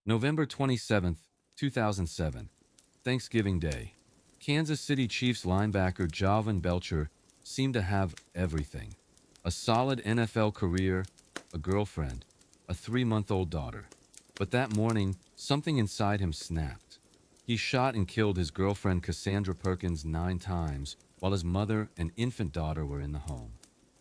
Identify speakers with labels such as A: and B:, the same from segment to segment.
A: November 27th, 2007, Thanksgiving Day. Kansas City Chiefs linebacker Javan Belcher seemed to have everything. A solid NFL career, a girlfriend, a 3-month-old daughter. But that morning, something inside him snapped. He shot and killed his girlfriend Cassandra Perkins 9 times while his mother and infant daughter were in the home.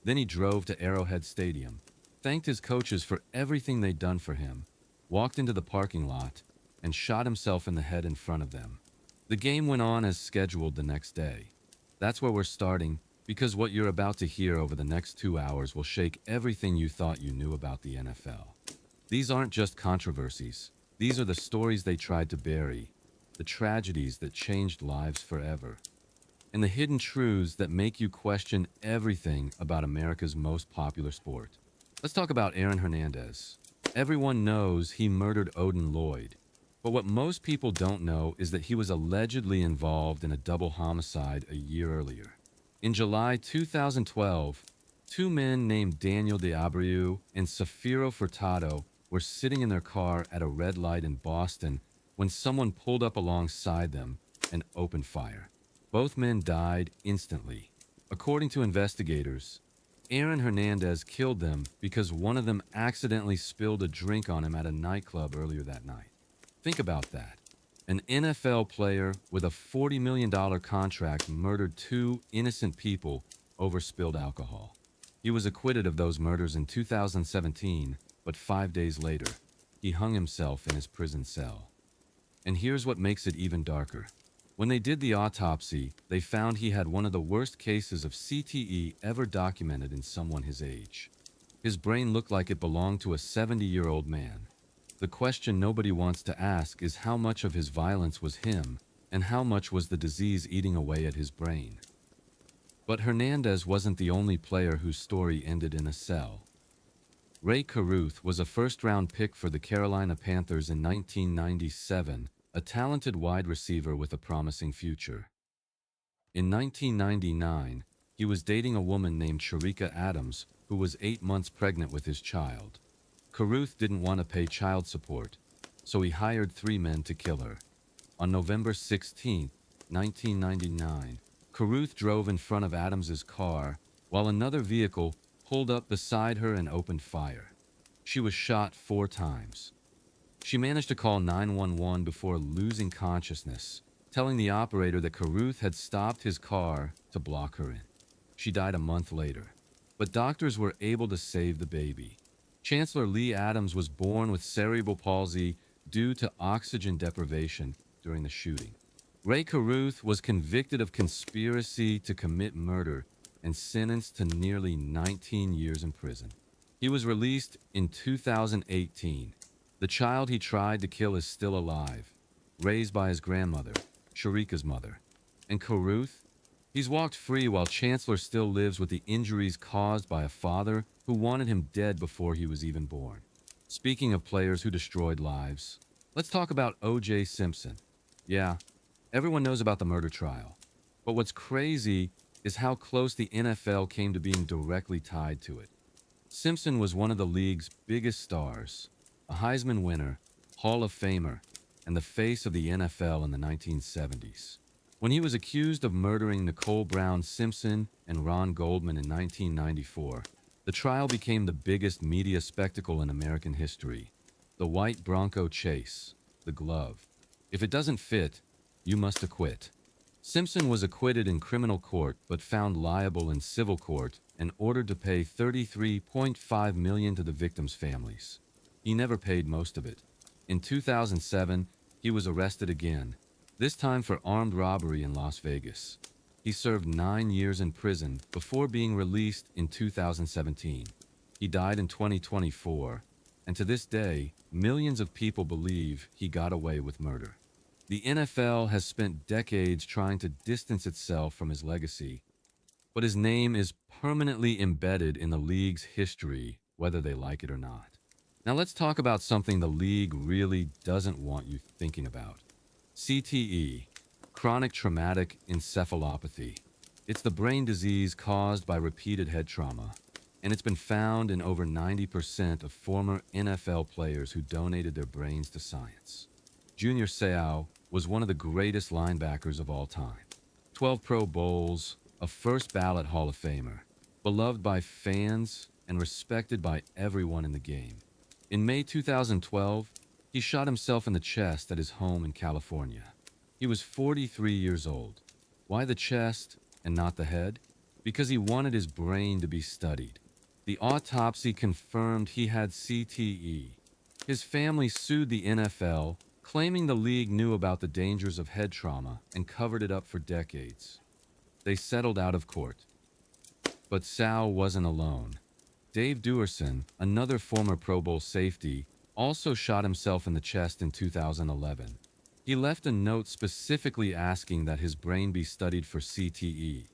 A: Then he drove to Arrowhead Stadium, thanked his coaches for everything they'd done for him, walked into the parking lot, and shot himself in the head in front of them. The game went on as scheduled the next day. That's where we're starting, because what you're about to hear over the next 2 hours will shake everything you thought you knew about the NFL. These aren't just controversies. These are the stories they tried to bury, the tragedies that changed lives forever, and the hidden truths that make you question everything about America's most popular sport. Let's talk about Aaron Hernandez. Everyone knows he murdered Odin Lloyd, but what most people don't know is that he was allegedly involved in a double homicide a year earlier. In July 2012, two men named Daniel de Abreu and Safiro Furtado were sitting in their car at a red light in Boston when someone pulled up alongside them and opened fire. Both men died instantly. According to investigators, Aaron Hernandez killed them because one of them accidentally spilled a drink on him at a nightclub earlier that night. Think about that. An NFL player with a $40 million contract murdered two innocent people over spilled alcohol. He was acquitted of those murders in 2017, but 5 days later, he hung himself in his prison cell. And here's what makes it even darker. When they did the autopsy, they found he had one of the worst cases of CTE ever documented in someone his age. His brain looked like it belonged to a 70-year-old man. The question nobody wants to ask is how much of his violence was him, and how much was the disease eating away at his brain. But Hernandez wasn't the only player whose story ended in a cell. Ray Caruth was a first-round pick for the Carolina Panthers in 1997, a talented wide receiver with a promising future. In 1999, he was dating a woman named Sharika Adams, who was 8 months pregnant with his child. Caruth didn't want to pay child support, so he hired 3 men to kill her. On November 16, 1999, Caruth drove in front of Adams's car, while another vehicle pulled up beside her and opened fire. She was shot 4 times. She managed to call 911 before losing consciousness, telling the operator that Caruth had stopped his car to block her in. She died a month later, but doctors were able to save the baby. Chancellor Lee Adams was born with cerebral palsy due to oxygen deprivation during the shooting. Ray Caruth was convicted of conspiracy to commit murder and sentenced to nearly 19 years in prison. He was released in 2018. The child he tried to kill is still alive, raised by his grandmother, Sharika's mother. And Caruth? He's walked free while Chancellor still lives with the injuries caused by a father who wanted him dead before he was even born. Speaking of players who destroyed lives, let's talk about O.J. Simpson. Yeah, everyone knows about the murder trial. But what's crazy is how close the NFL came to being directly tied to it. Simpson was one of the league's biggest stars, a Heisman winner, Hall of Famer, and the face of the NFL in the 1970s. When he was accused of murdering Nicole Brown Simpson and Ron Goldman in 1994, the trial became the biggest media spectacle in American history. The white Bronco chase, the glove. If it doesn't fit, you must acquit. Simpson was acquitted in criminal court but found liable in civil court and ordered to pay $33.5 million to the victims' families. He never paid most of it. In 2007, he was arrested again, this time for armed robbery in Las Vegas. He served 9 years in prison before being released in 2017. He died in 2024, and to this day, millions of people believe he got away with murder. The NFL has spent decades trying to distance itself from his legacy, but his name is permanently embedded in the league's history, whether they like it or not. Now let's talk about something the league really doesn't want you thinking about. CTE, chronic traumatic encephalopathy. It's the brain disease caused by repeated head trauma. and it's been found in over 90% of former NFL players who donated their brains to science. Junior Seau was one of the greatest linebackers of all time. 12 Pro Bowls, a first ballot Hall of Famer, beloved by fans and respected by everyone in the game. In May 2012, he shot himself in the chest at his home in California. He was 43 years old. Why the chest and not the head? Because he wanted his brain to be studied. The autopsy confirmed he had CTE. His family sued the NFL, claiming the league knew about the dangers of head trauma and covered it up for decades. They settled out of court. But Sal wasn't alone. Dave Duerson, another former Pro Bowl safety, also shot himself in the chest in 2011. He left a note specifically asking that his brain be studied for CTE.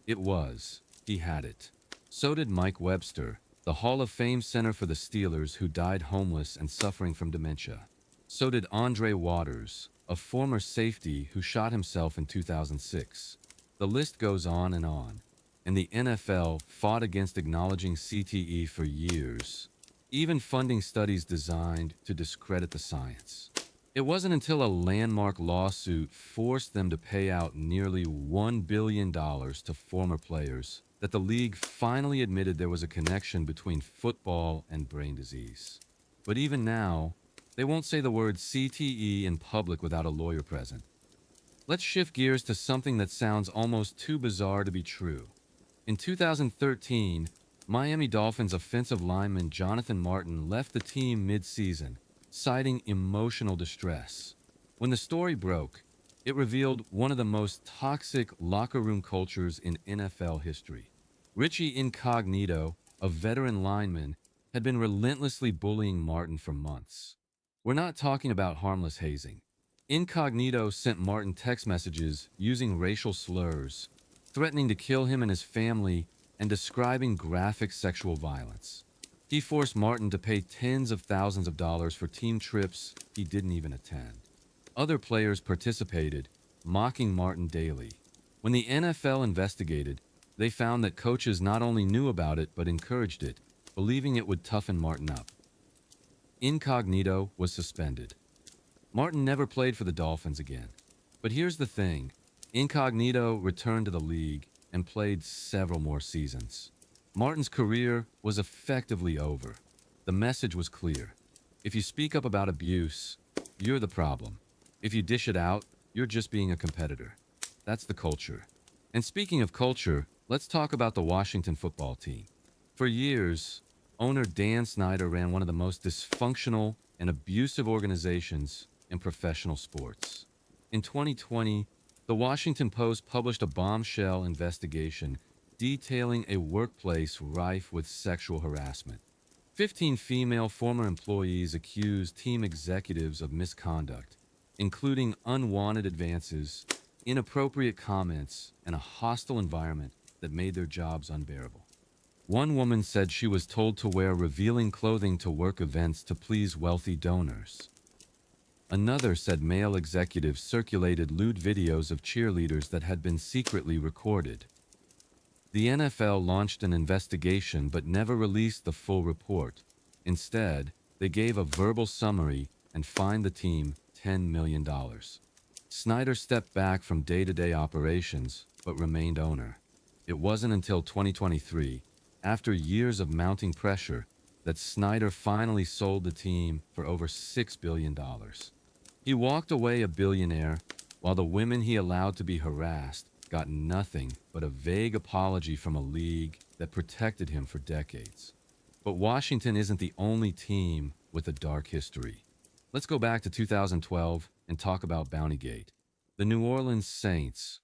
A: It was. He had it. So did Mike Webster, the Hall of Fame center for the Steelers who died homeless and suffering from dementia. So did Andre Waters, a former safety who shot himself in 2006. The list goes on, and the NFL fought against acknowledging CTE for years, even funding studies designed to discredit the science. It wasn't until a landmark lawsuit forced them to pay out nearly $1 billion to former players that the league finally admitted there was a connection between football and brain disease. But even now, they won't say the word CTE in public without a lawyer present. Let's shift gears to something that sounds almost too bizarre to be true. In 2013, Miami Dolphins offensive lineman Jonathan Martin left the team mid-season, citing emotional distress. When the story broke, it revealed one of the most toxic locker room cultures in NFL history. Richie Incognito, a veteran lineman, had been relentlessly bullying Martin for months. We're not talking about harmless hazing. Incognito sent Martin text messages using racial slurs, threatening to kill him and his family, and describing graphic sexual violence. He forced Martin to pay tens of thousands of dollars for team trips he didn't even attend. Other players participated, mocking Martin daily. When the NFL investigated, they found that coaches not only knew about it but encouraged it, believing it would toughen Martin up. Incognito was suspended. Martin never played for the Dolphins again. But here's the thing. Incognito returned to the league and played several more seasons. Martin's career was effectively over. The message was clear. If you speak up about abuse, you're the problem. If you dish it out, you're just being a competitor. That's the culture. And speaking of culture, let's talk about the Washington football team. For years, owner Dan Snyder ran one of the most dysfunctional and abusive organizations in professional sports. In 2020, the Washington Post published a bombshell investigation detailing a workplace rife with sexual harassment. 15 female former employees accused team executives of misconduct, including unwanted advances, inappropriate comments, and a hostile environment that made their jobs unbearable. One woman said she was told to wear revealing clothing to work events to please wealthy donors. Another said male executives circulated lewd videos of cheerleaders that had been secretly recorded. The NFL launched an investigation but never released the full report. Instead, they gave a verbal summary and fined the team $10 million. Snyder stepped back from day-to-day operations but remained owner. It wasn't until 2023, after years of mounting pressure, that Snyder finally sold the team for over $6 billion. He walked away a billionaire, while the women he allowed to be harassed got nothing but a vague apology from a league that protected him for decades. But Washington isn't the only team with a dark history. Let's go back to 2012 and talk about Bountygate. The New Orleans Saints.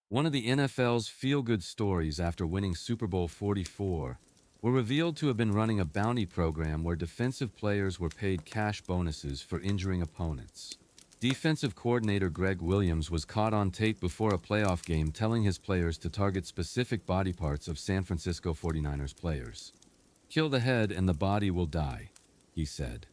A: One of the NFL's feel-good stories after winning Super Bowl 44 were revealed to have been running a bounty program where defensive players were paid cash bonuses for injuring opponents. Defensive coordinator Greg Williams was caught on tape before a playoff game telling his players to target specific body parts of San Francisco 49ers players. "Kill the head and the body will die," he said.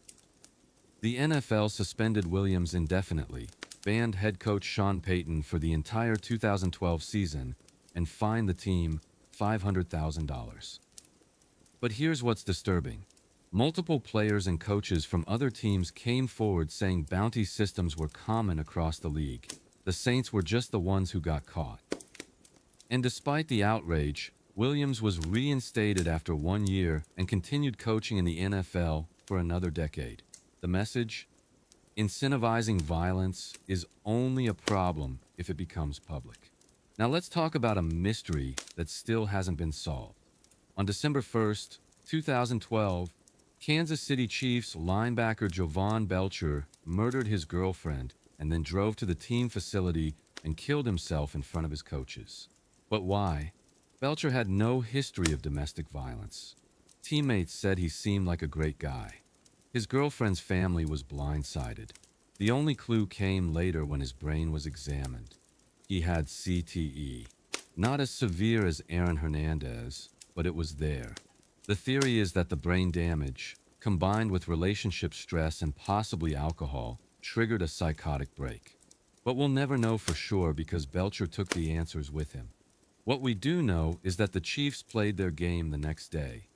A: The NFL suspended Williams indefinitely, banned head coach Sean Payton for the entire 2012 season, and fined the team $500,000. But here's what's disturbing. Multiple players and coaches from other teams came forward saying bounty systems were common across the league. The Saints were just the ones who got caught. And despite the outrage, Williams was reinstated after 1 year and continued coaching in the NFL for another decade. The message? Incentivizing violence is only a problem if it becomes public. Now let's talk about a mystery that still hasn't been solved. On December 1st, 2012, Kansas City Chiefs linebacker Jovan Belcher murdered his girlfriend and then drove to the team facility and killed himself in front of his coaches. But why? Belcher had no history of domestic violence. Teammates said he seemed like a great guy. His girlfriend's family was blindsided. The only clue came later when his brain was examined. He had CTE. Not as severe as Aaron Hernandez, but it was there. The theory is that the brain damage, combined with relationship stress and possibly alcohol, triggered a psychotic break. But we'll never know for sure because Belcher took the answers with him. What we do know is that the Chiefs played their game the next day.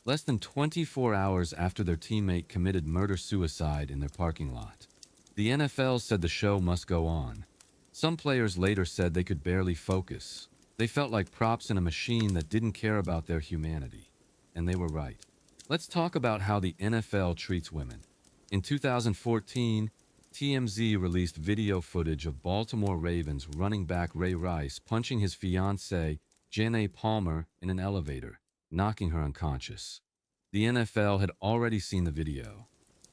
A: Less than 24 hours after their teammate committed murder-suicide in their parking lot. The NFL said the show must go on. Some players later said they could barely focus. They felt like props in a machine that didn't care about their humanity. And they were right. Let's talk about how the NFL treats women. In 2014, TMZ released video footage of Baltimore Ravens running back Ray Rice punching his fiancée, Janae Palmer, in an elevator, knocking her unconscious. The NFL had already seen the video.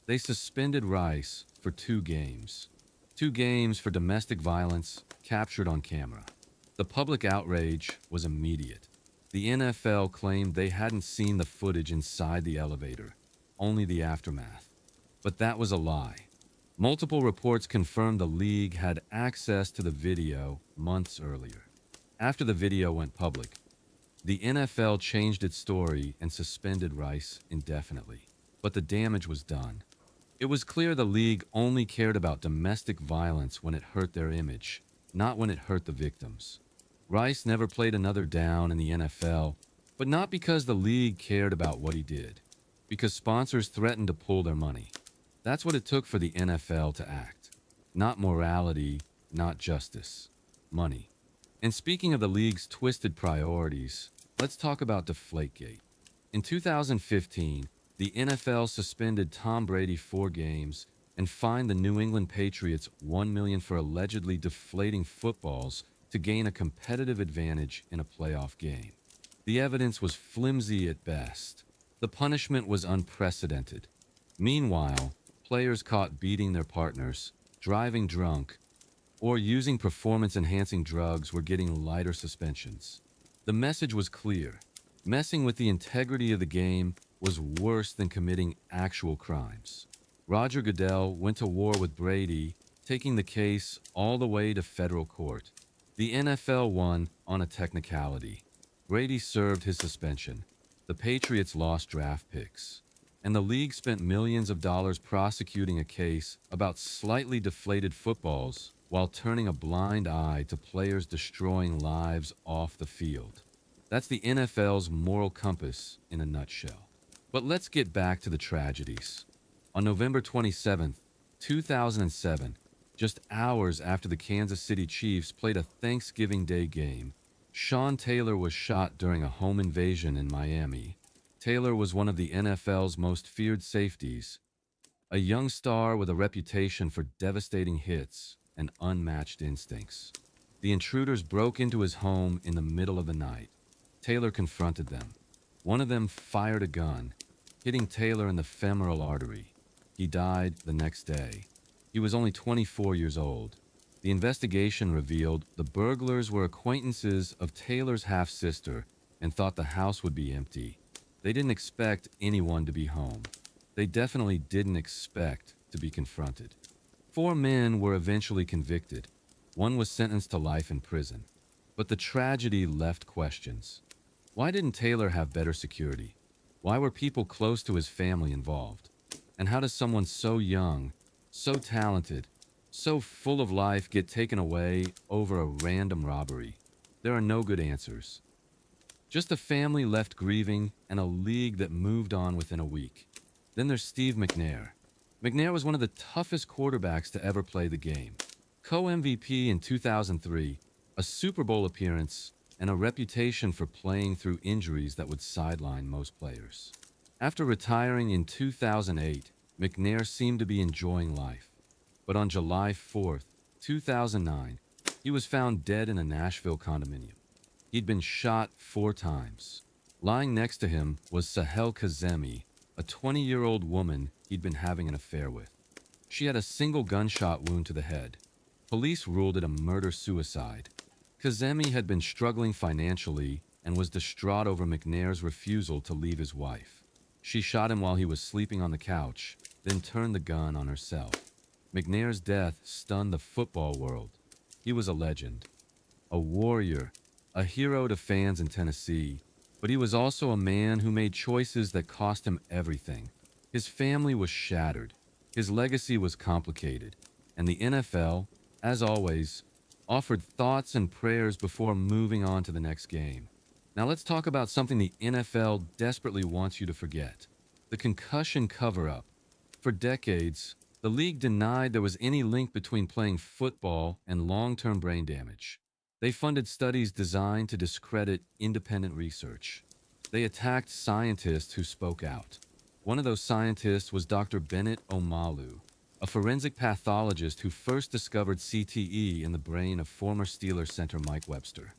A: They suspended Rice for 2 games. 2 games for domestic violence captured on camera. The public outrage was immediate. The NFL claimed they hadn't seen the footage inside the elevator, only the aftermath. But that was a lie. Multiple reports confirmed the league had access to the video months earlier. After the video went public, the NFL changed its story and suspended Rice indefinitely. But the damage was done. It was clear the league only cared about domestic violence when it hurt their image, not when it hurt the victims. Rice never played another down in the NFL, but not because the league cared about what he did, because sponsors threatened to pull their money. That's what it took for the NFL to act. Not morality, not justice. Money. And speaking of the league's twisted priorities, let's talk about Deflategate. In 2015, the NFL suspended Tom Brady 4 games and fined the New England Patriots $1 million for allegedly deflating footballs to gain a competitive advantage in a playoff game. The evidence was flimsy at best. The punishment was unprecedented. Meanwhile, players caught beating their partners, driving drunk, or using performance-enhancing drugs were getting lighter suspensions. The message was clear. Messing with the integrity of the game was worse than committing actual crimes. Roger Goodell went to war with Brady, taking the case all the way to federal court. The NFL won on a technicality. Brady served his suspension. The Patriots lost draft picks. And the league spent millions of dollars prosecuting a case about slightly deflated footballs while turning a blind eye to players destroying lives off the field. That's the NFL's moral compass in a nutshell. But let's get back to the tragedies. On November 27th, 2007, just hours after the Kansas City Chiefs played a Thanksgiving Day game, Sean Taylor was shot during a home invasion in Miami. Taylor was one of the NFL's most feared safeties, a young star with a reputation for devastating hits and unmatched instincts. The intruders broke into his home in the middle of the night. Taylor confronted them. One of them fired a gun, hitting Taylor in the femoral artery. He died the next day. He was only 24 years old. The investigation revealed the burglars were acquaintances of Taylor's half-sister and thought the house would be empty. They didn't expect anyone to be home. They definitely didn't expect to be confronted. 4 men were eventually convicted. One was sentenced to life in prison. But the tragedy left questions. Why didn't Taylor have better security? Why were people close to his family involved? And how does someone so young, so talented, so full of life get taken away over a random robbery? There are no good answers. Just a family left grieving and a league that moved on within a week. Then there's Steve McNair. McNair was one of the toughest quarterbacks to ever play the game. Co-MVP in 2003, a Super Bowl appearance, and a reputation for playing through injuries that would sideline most players. After retiring in 2008, McNair seemed to be enjoying life. But on July 4th, 2009, he was found dead in a Nashville condominium. He'd been shot 4 times. Lying next to him was Sahel Kazemi, a 20-year-old woman he'd been having an affair with. She had a single gunshot wound to the head. Police ruled it a murder-suicide. Kazemi had been struggling financially and was distraught over McNair's refusal to leave his wife. She shot him while he was sleeping on the couch, then turned the gun on herself. McNair's death stunned the football world. He was a legend, a warrior, a hero to fans in Tennessee, but he was also a man who made choices that cost him everything. His family was shattered, his legacy was complicated, and the NFL, as always, offered thoughts and prayers before moving on to the next game. Now let's talk about something the NFL desperately wants you to forget: the concussion cover-up. For decades, the league denied there was any link between playing football and long-term brain damage. They funded studies designed to discredit independent research. They attacked scientists who spoke out. One of those scientists was Dr. Bennett Omalu, a forensic pathologist who first discovered CTE in the brain of former Steelers center Mike Webster.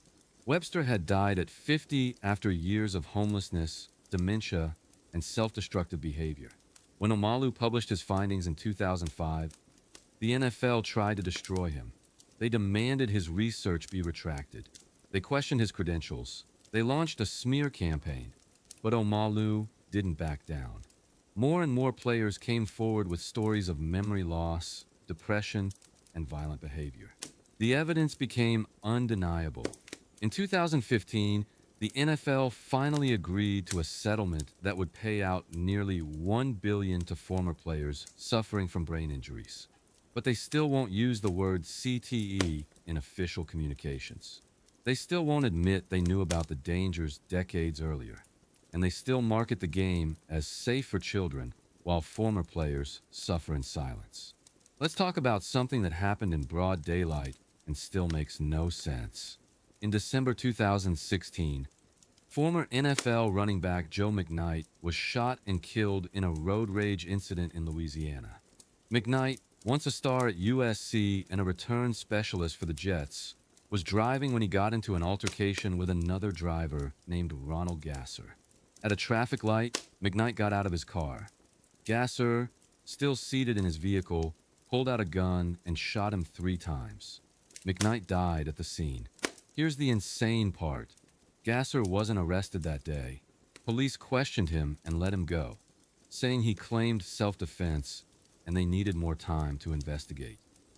A: Webster had died at 50 after years of homelessness, dementia, and self-destructive behavior. When Omalu published his findings in 2005, the NFL tried to destroy him. They demanded his research be retracted. They questioned his credentials. They launched a smear campaign, but Omalu didn't back down. More and more players came forward with stories of memory loss, depression, and violent behavior. The evidence became undeniable. In 2015, the NFL finally agreed to a settlement that would pay out nearly $1 billion to former players suffering from brain injuries. But they still won't use the word CTE in official communications. They still won't admit they knew about the dangers decades earlier. And they still market the game as safe for children while former players suffer in silence. Let's talk about something that happened in broad daylight and still makes no sense. In December 2016, former NFL running back Joe McKnight was shot and killed in a road rage incident in Louisiana. McKnight, once a star at USC and a return specialist for the Jets, was driving when he got into an altercation with another driver named Ronald Gasser. At a traffic light, McKnight got out of his car. Gasser, still seated in his vehicle, pulled out a gun and shot him 3 times. McKnight died at the scene. Here's the insane part. Gasser wasn't arrested that day. Police questioned him and let him go, saying he claimed self-defense and they needed more time to investigate.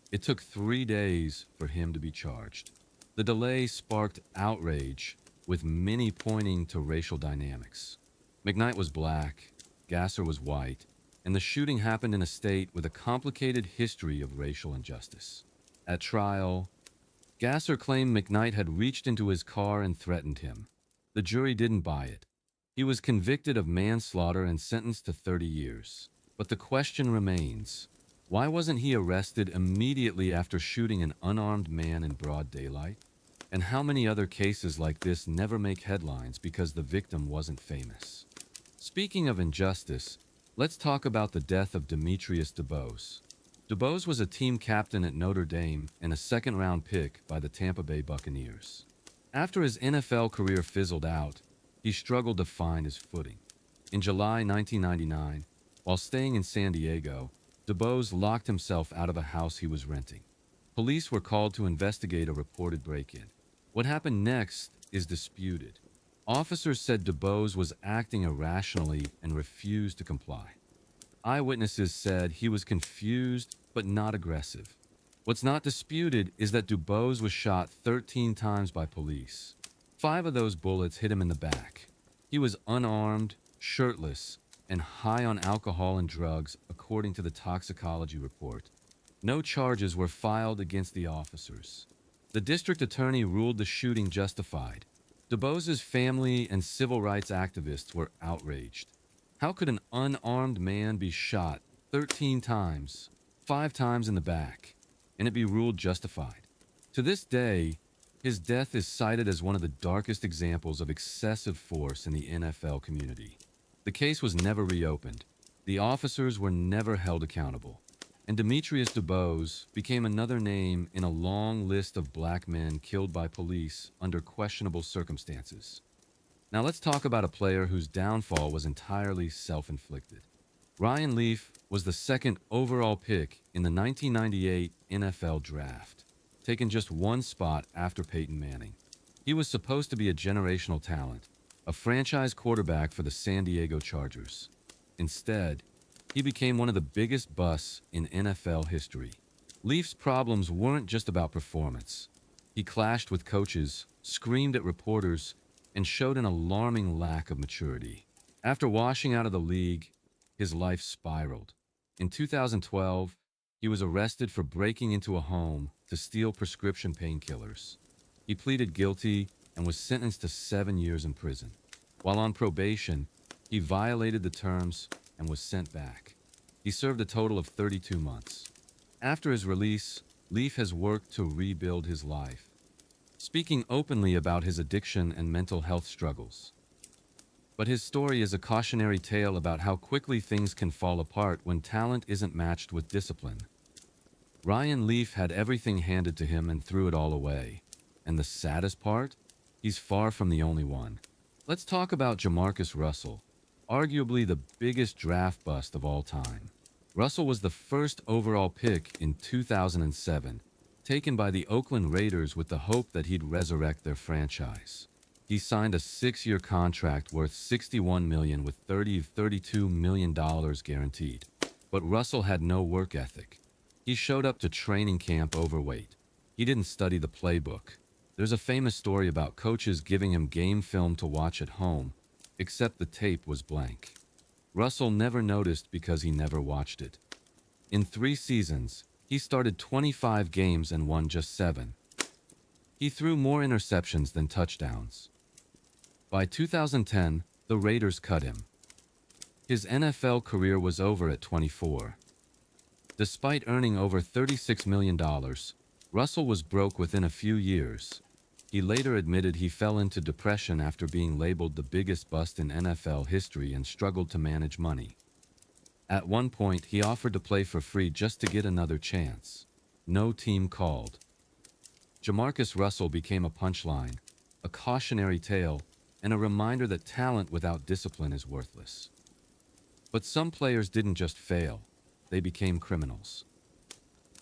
A: It took 3 days for him to be charged. The delay sparked outrage, with many pointing to racial dynamics. McKnight was black, Gasser was white, and the shooting happened in a state with a complicated history of racial injustice. At trial, Gasser claimed McKnight had reached into his car and threatened him. The jury didn't buy it. He was convicted of manslaughter and sentenced to 30 years. But the question remains, why wasn't he arrested immediately after shooting an unarmed man in broad daylight? And how many other cases like this never make headlines because the victim wasn't famous? Speaking of injustice, let's talk about the death of Demetrius DuBose. DuBose was a team captain at Notre Dame and a second-round pick by the Tampa Bay Buccaneers. After his NFL career fizzled out, he struggled to find his footing. In July 1999, while staying in San Diego, DuBose locked himself out of a house he was renting. Police were called to investigate a reported break-in. What happened next is disputed. Officers said DuBose was acting irrationally and refused to comply. Eyewitnesses said he was confused but not aggressive. What's not disputed is that DuBose was shot 13 times by police. 5 of those bullets hit him in the back. He was unarmed, shirtless, and high on alcohol and drugs, according to the toxicology report. No charges were filed against the officers. The district attorney ruled the shooting justified. DuBose's family and civil rights activists were outraged. How could an unarmed man be shot 13 times, 5 times in the back, and it be ruled justified? To this day, his death is cited as one of the darkest examples of excessive force in the NFL community. The case was never reopened. The officers were never held accountable. And Demetrius DuBose became another name in a long list of black men killed by police under questionable circumstances. Now let's talk about a player whose downfall was entirely self-inflicted. Ryan Leaf was the second overall pick in the 1998 NFL Draft, taken just one spot after Peyton Manning. He was supposed to be a generational talent, a franchise quarterback for the San Diego Chargers. Instead, he became one of the biggest busts in NFL history. Leaf's problems weren't just about performance. He clashed with coaches, screamed at reporters, and showed an alarming lack of maturity. After washing out of the league, his life spiraled. In 2012, he was arrested for breaking into a home to steal prescription painkillers. He pleaded guilty and was sentenced to 7 years in prison. While on probation, he violated the terms and was sent back. He served a total of 32 months. After his release, Leaf has worked to rebuild his life, speaking openly about his addiction and mental health struggles. But his story is a cautionary tale about how quickly things can fall apart when talent isn't matched with discipline. Ryan Leaf had everything handed to him and threw it all away. And the saddest part? He's far from the only one. Let's talk about Jamarcus Russell, arguably the biggest draft bust of all time. Russell was the first overall pick in 2007, taken by the Oakland Raiders with the hope that he'd resurrect their franchise. He signed a 6-year contract worth $61 million with $32 million guaranteed. But Russell had no work ethic. He showed up to training camp overweight. He didn't study the playbook. There's a famous story about coaches giving him game film to watch at home, except the tape was blank. Russell never noticed because he never watched it. In 3 seasons, he started 25 games and won just 7. He threw more interceptions than touchdowns. By 2010, the Raiders cut him. His NFL career was over at 24. Despite earning over $36 million, Russell was broke within a few years. He later admitted he fell into depression after being labeled the biggest bust in NFL history and struggled to manage money. At one point, he offered to play for free just to get another chance. No team called. Jamarcus Russell became a punchline, a cautionary tale, and a reminder that talent without discipline is worthless. But some players didn't just fail, they became criminals.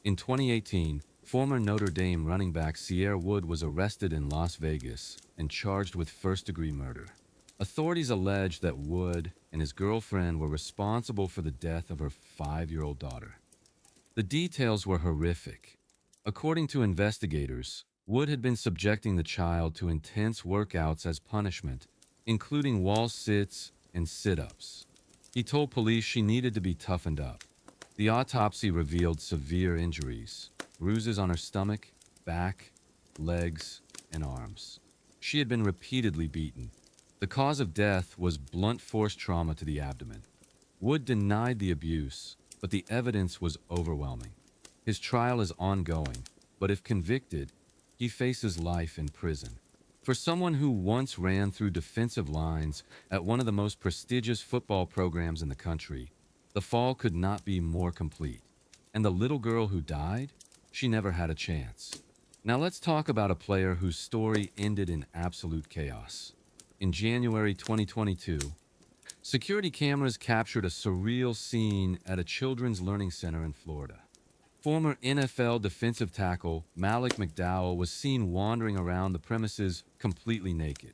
A: In 2018, former Notre Dame running back Cierre Wood was arrested in Las Vegas and charged with first-degree murder. Authorities allege that Wood and his girlfriend were responsible for the death of her 5-year-old daughter. The details were horrific. According to investigators, Wood had been subjecting the child to intense workouts as punishment, including wall sits and sit-ups. He told police she needed to be toughened up. The autopsy revealed severe injuries, bruises on her stomach, back, legs, and arms. She had been repeatedly beaten. The cause of death was blunt force trauma to the abdomen. Wood denied the abuse, but the evidence was overwhelming. His trial is ongoing, but if convicted, he faces life in prison. For someone who once ran through defensive lines at one of the most prestigious football programs in the country, the fall could not be more complete. And the little girl who died? She never had a chance. Now let's talk about a player whose story ended in absolute chaos. In January 2022, security cameras captured a surreal scene at a children's learning center in Florida. Former NFL defensive tackle Malik McDowell was seen wandering around the premises completely naked.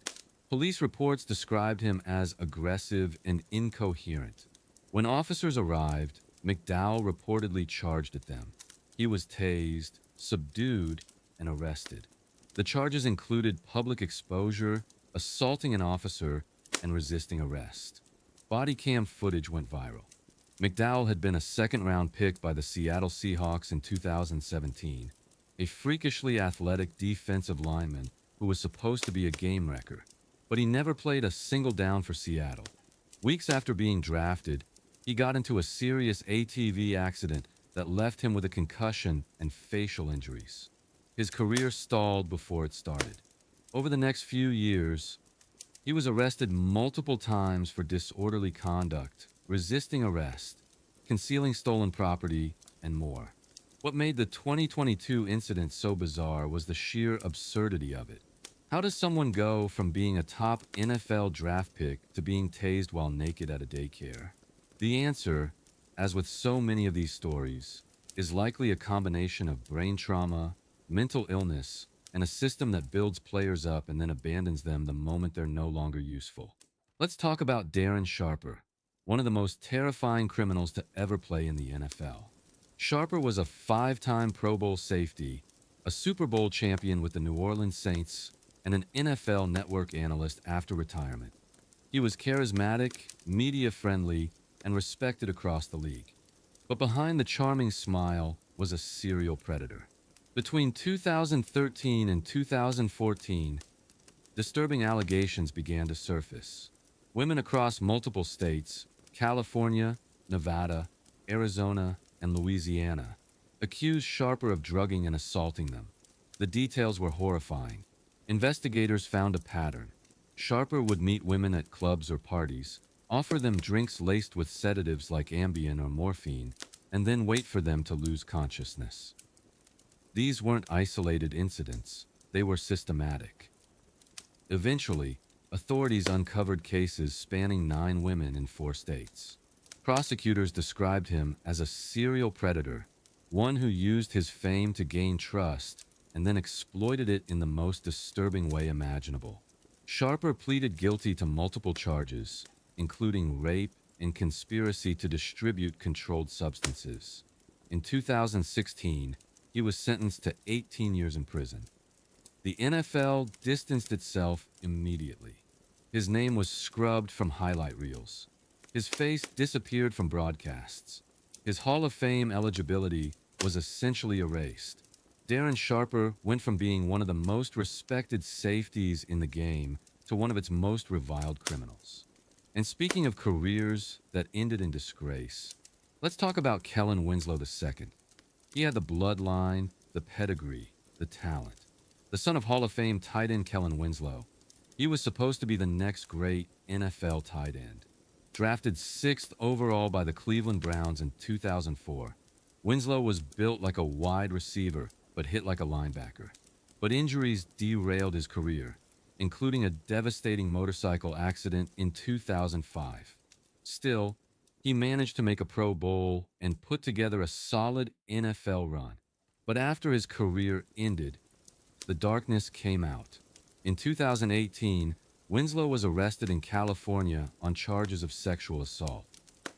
A: Police reports described him as aggressive and incoherent. When officers arrived, McDowell reportedly charged at them. He was tased, subdued, and arrested. The charges included public exposure, assaulting an officer, and resisting arrest. Body cam footage went viral. McDowell had been a second-round pick by the Seattle Seahawks in 2017, a freakishly athletic defensive lineman who was supposed to be a game wrecker, but he never played a single down for Seattle. Weeks after being drafted, he got into a serious ATV accident that left him with a concussion and facial injuries. His career stalled before it started. Over the next few years, he was arrested multiple times for disorderly conduct, resisting arrest, concealing stolen property, and more. What made the 2022 incident so bizarre was the sheer absurdity of it. How does someone go from being a top NFL draft pick to being tased while naked at a daycare? The answer, as with so many of these stories, is likely a combination of brain trauma, mental illness, and a system that builds players up and then abandons them the moment they're no longer useful. Let's talk about Darren Sharper, one of the most terrifying criminals to ever play in the NFL. Sharper was a five-time Pro Bowl safety, a Super Bowl champion with the New Orleans Saints, and an NFL Network analyst after retirement. He was charismatic, media-friendly, and respected across the league. But behind the charming smile was a serial predator. Between 2013 and 2014, disturbing allegations began to surface. Women across multiple states, California, Nevada, Arizona, and Louisiana, accused Sharper of drugging and assaulting them. The details were horrifying. Investigators found a pattern. Sharper would meet women at clubs or parties, offer them drinks laced with sedatives like Ambien or morphine, and then wait for them to lose consciousness. These weren't isolated incidents, they were systematic. Eventually, authorities uncovered cases spanning 9 women in 4 states. Prosecutors described him as a serial predator, one who used his fame to gain trust and then exploited it in the most disturbing way imaginable. Sharper pleaded guilty to multiple charges, including rape and conspiracy to distribute controlled substances. In 2016, he was sentenced to 18 years in prison. The NFL distanced itself immediately. His name was scrubbed from highlight reels. His face disappeared from broadcasts. His Hall of Fame eligibility was essentially erased. Darren Sharper went from being one of the most respected safeties in the game to one of its most reviled criminals. And speaking of careers that ended in disgrace, let's talk about Kellen Winslow II. He had the bloodline, the pedigree, the talent. The son of Hall of Fame tight end Kellen Winslow, he was supposed to be the next great NFL tight end. Drafted 6th overall by the Cleveland Browns in 2004, Winslow was built like a wide receiver, but hit like a linebacker. But injuries derailed his career, including a devastating motorcycle accident in 2005. Still, he managed to make a Pro Bowl and put together a solid NFL run. But after his career ended, the darkness came out. In 2018, Winslow was arrested in California on charges of sexual assault.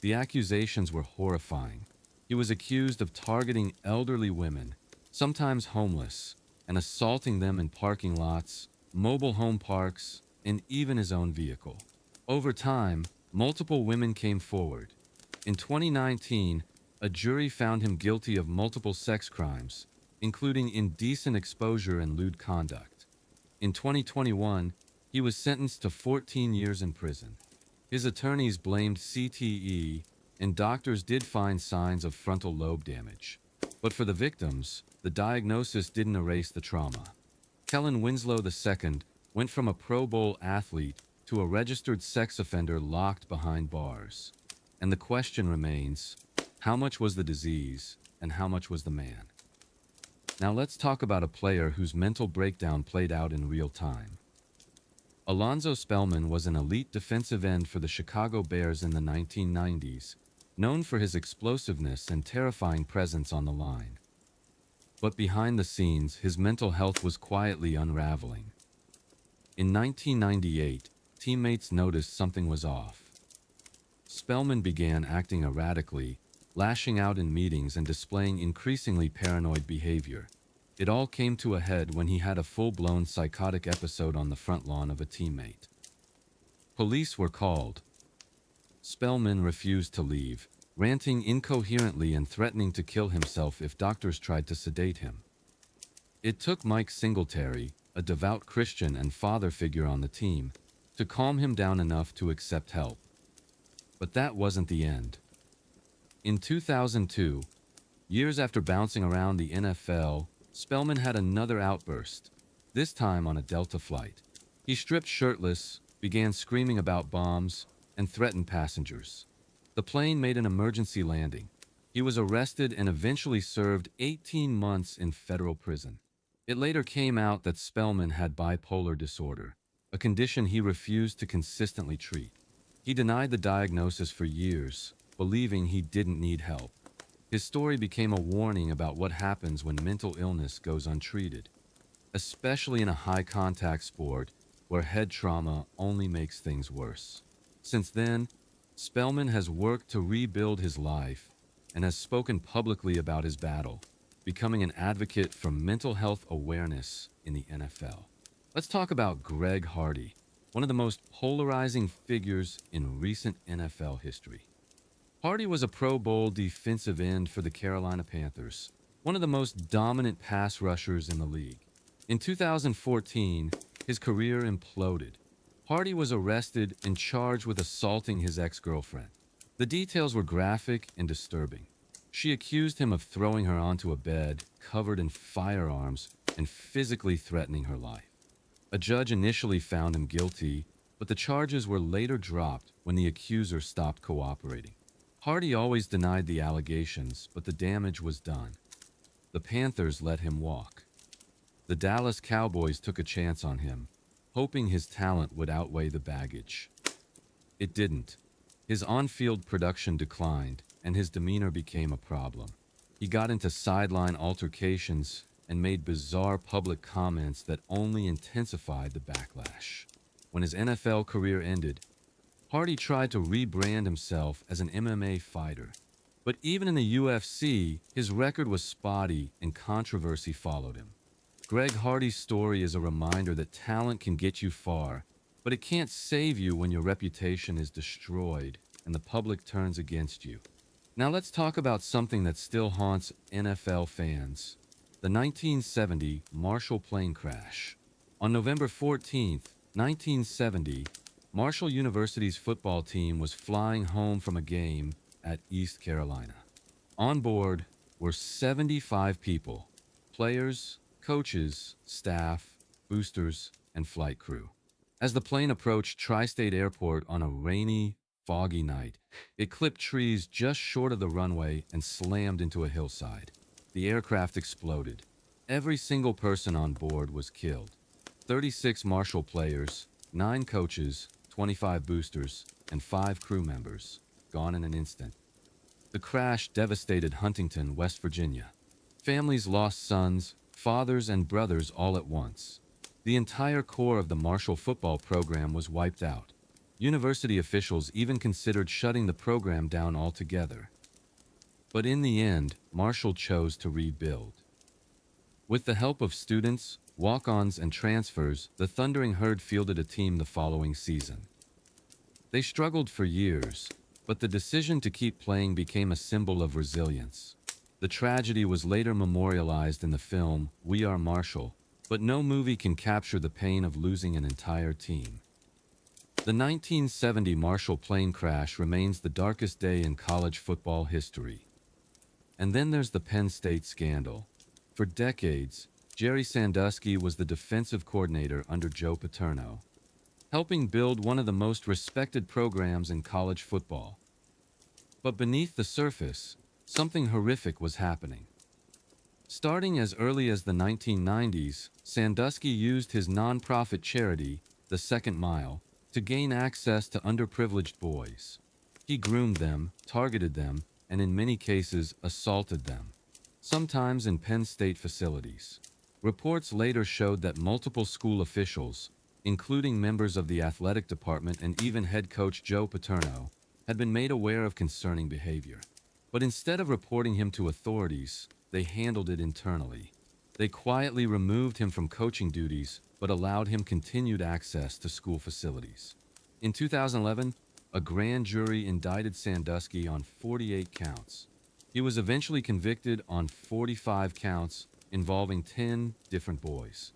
A: The accusations were horrifying. He was accused of targeting elderly women, sometimes homeless, and assaulting them in parking lots, mobile home parks, and even his own vehicle. Over time, multiple women came forward. In 2019, a jury found him guilty of multiple sex crimes, including indecent exposure and lewd conduct. In 2021, he was sentenced to 14 years in prison. His attorneys blamed CTE, and doctors did find signs of frontal lobe damage. But for the victims, the diagnosis didn't erase the trauma. Kellen Winslow II went from a Pro Bowl athlete to a registered sex offender locked behind bars. And the question remains, how much was the disease and how much was the man? Now let's talk about a player whose mental breakdown played out in real time. Alonzo Spellman was an elite defensive end for the Chicago Bears in the 1990s, known for his explosiveness and terrifying presence on the line. But behind the scenes, his mental health was quietly unraveling. In 1998, teammates noticed something was off. Spellman began acting erratically, lashing out in meetings and displaying increasingly paranoid behavior. It all came to a head when he had a full-blown psychotic episode on the front lawn of a teammate. Police were called. Spellman refused to leave, ranting incoherently and threatening to kill himself if doctors tried to sedate him. It took Mike Singletary, a devout Christian and father figure on the team, to calm him down enough to accept help. But that wasn't the end. In 2002, years after bouncing around the NFL, Spellman had another outburst, this time on a Delta flight. He stripped shirtless, began screaming about bombs, and threatened passengers. The plane made an emergency landing. He was arrested and eventually served 18 months in federal prison. It later came out that Spellman had bipolar disorder, a condition he refused to consistently treat. He denied the diagnosis for years, believing he didn't need help. His story became a warning about what happens when mental illness goes untreated, especially in a high-contact sport where head trauma only makes things worse. Since then, Spellman has worked to rebuild his life and has spoken publicly about his battle, becoming an advocate for mental health awareness in the NFL. Let's talk about Greg Hardy, one of the most polarizing figures in recent NFL history. Hardy was a Pro Bowl defensive end for the Carolina Panthers, one of the most dominant pass rushers in the league. In 2014, his career imploded. Hardy was arrested and charged with assaulting his ex-girlfriend. The details were graphic and disturbing. She accused him of throwing her onto a bed covered in firearms and physically threatening her life. A judge initially found him guilty, but the charges were later dropped when the accuser stopped cooperating. Hardy always denied the allegations, but the damage was done. The Panthers let him walk. The Dallas Cowboys took a chance on him, hoping his talent would outweigh the baggage. It didn't. His on-field production declined, and his demeanor became a problem. He got into sideline altercations and made bizarre public comments that only intensified the backlash. When his NFL career ended, Hardy tried to rebrand himself as an MMA fighter. But even in the UFC, his record was spotty and controversy followed him. Greg Hardy's story is a reminder that talent can get you far, but it can't save you when your reputation is destroyed and the public turns against you. Now let's talk about something that still haunts NFL fans: the 1970 Marshall plane crash. On November 14th, 1970, Marshall University's football team was flying home from a game at East Carolina. On board were 75 people: players, coaches, staff, boosters, and flight crew. As the plane approached Tri-State Airport on a rainy, foggy night, it clipped trees just short of the runway and slammed into a hillside. The aircraft exploded. Every single person on board was killed. 36 Marshall players, 9 coaches, 25 boosters, and 5 crew members, gone in an instant. The crash devastated Huntington, West Virginia. Families lost sons, fathers, and brothers all at once. The entire core of the Marshall football program was wiped out. University officials even considered shutting the program down altogether. But in the end, Marshall chose to rebuild. With the help of students, walk-ons, and transfers, the Thundering Herd fielded a team the following season. They struggled for years, but the decision to keep playing became a symbol of resilience. The tragedy was later memorialized in the film We Are Marshall, but no movie can capture the pain of losing an entire team. The 1970 Marshall plane crash remains the darkest day in college football history. And then there's the Penn State scandal. For decades, Jerry Sandusky was the defensive coordinator under Joe Paterno, helping build one of the most respected programs in college football. But beneath the surface, something horrific was happening. Starting as early as the 1990s, Sandusky used his nonprofit charity, The Second Mile, to gain access to underprivileged boys. He groomed them, targeted them, and in many cases assaulted them, sometimes in Penn State facilities. Reports later showed that multiple school officials, including members of the athletic department and even head coach Joe Paterno, had been made aware of concerning behavior. But instead of reporting him to authorities, they handled it internally. They quietly removed him from coaching duties, but allowed him continued access to school facilities. In 2011, a grand jury indicted Sandusky on 48 counts. He was eventually convicted on 45 counts involving 10 different boys.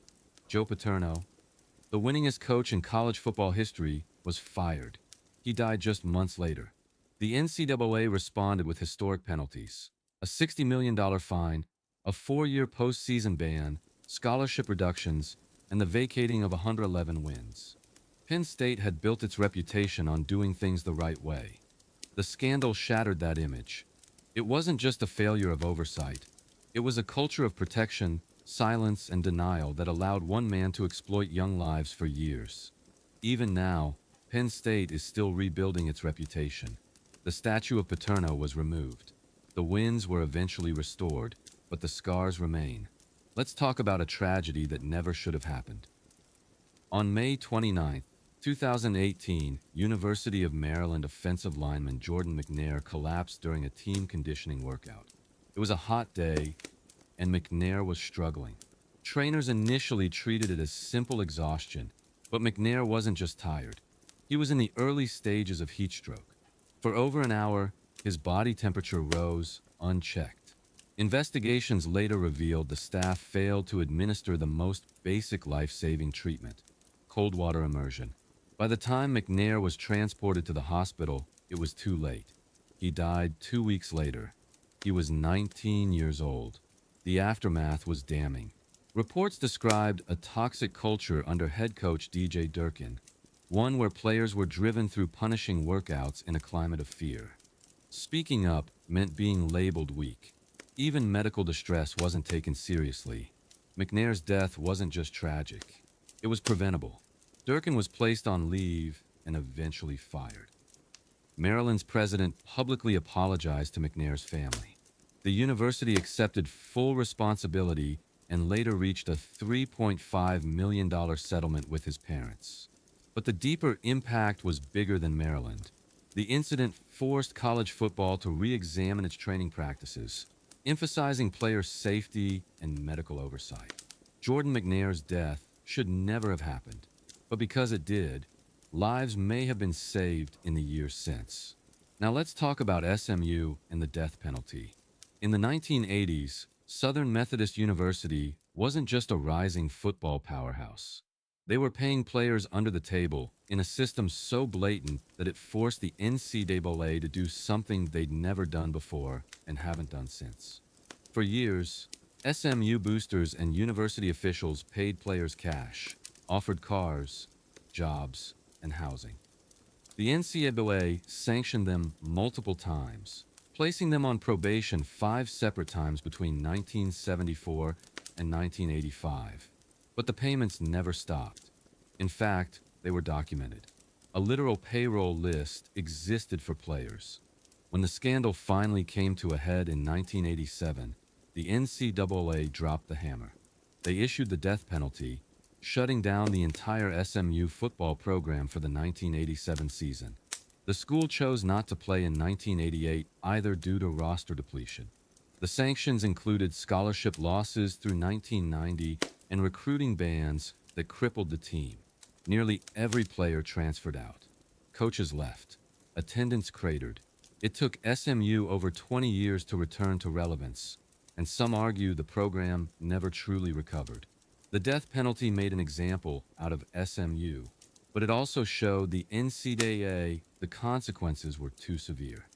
A: Joe Paterno, the winningest coach in college football history, was fired. He died just months later. The NCAA responded with historic penalties: a $60 million fine, a 4-year postseason ban, scholarship reductions, and the vacating of 111 wins. Penn State had built its reputation on doing things the right way. The scandal shattered that image. It wasn't just a failure of oversight. It was a culture of protection, silence, and denial that allowed one man to exploit young lives for years. Even now, Penn State is still rebuilding its reputation. The statue of Paterno was removed. The wins were eventually restored, but the scars remain. Let's talk about a tragedy that never should have happened. On May 29, 2018, University of Maryland offensive lineman Jordan McNair collapsed during a team conditioning workout. It was a hot day, and McNair was struggling. Trainers initially treated it as simple exhaustion, but McNair wasn't just tired. He was in the early stages of heat stroke. For over an hour, his body temperature rose unchecked. Investigations later revealed the staff failed to administer the most basic life-saving treatment: cold water immersion. By the time McNair was transported to the hospital, it was too late. He died 2 weeks later. He was 19 years old. The aftermath was damning. Reports described a toxic culture under head coach DJ Durkin, one where players were driven through punishing workouts in a climate of fear. Speaking up meant being labeled weak. Even medical distress wasn't taken seriously. McNair's death wasn't just tragic. It was preventable. Durkin was placed on leave and eventually fired. Maryland's president publicly apologized to McNair's family. The university accepted full responsibility and later reached a $3.5 million settlement with his parents. But the deeper impact was bigger than Maryland. The incident forced college football to re-examine its training practices, emphasizing player safety and medical oversight. Jordan McNair's death should never have happened, but because it did, lives may have been saved in the years since. Now let's talk about SMU and the death penalty. In the 1980s, Southern Methodist University wasn't just a rising football powerhouse. They were paying players under the table in a system so blatant that it forced the NCAA to do something they'd never done before and haven't done since. For years, SMU boosters and university officials paid players cash, offered cars, jobs, and housing. The NCAA sanctioned them multiple times, placing them on probation 5 separate times between 1974 and 1985. But the payments never stopped. In fact, they were documented. A literal payroll list existed for players. When the scandal finally came to a head in 1987, the NCAA dropped the hammer. They issued the death penalty, shutting down the entire SMU football program for the 1987 season. The school chose not to play in 1988 either due to roster depletion. The sanctions included scholarship losses through 1990 and recruiting bans that crippled the team. Nearly every player transferred out. Coaches left. Attendance cratered. It took SMU over 20 years to return to relevance, and some argue the program never truly recovered. The death penalty made an example out of SMU, but it also showed the NCAA the consequences were too severe.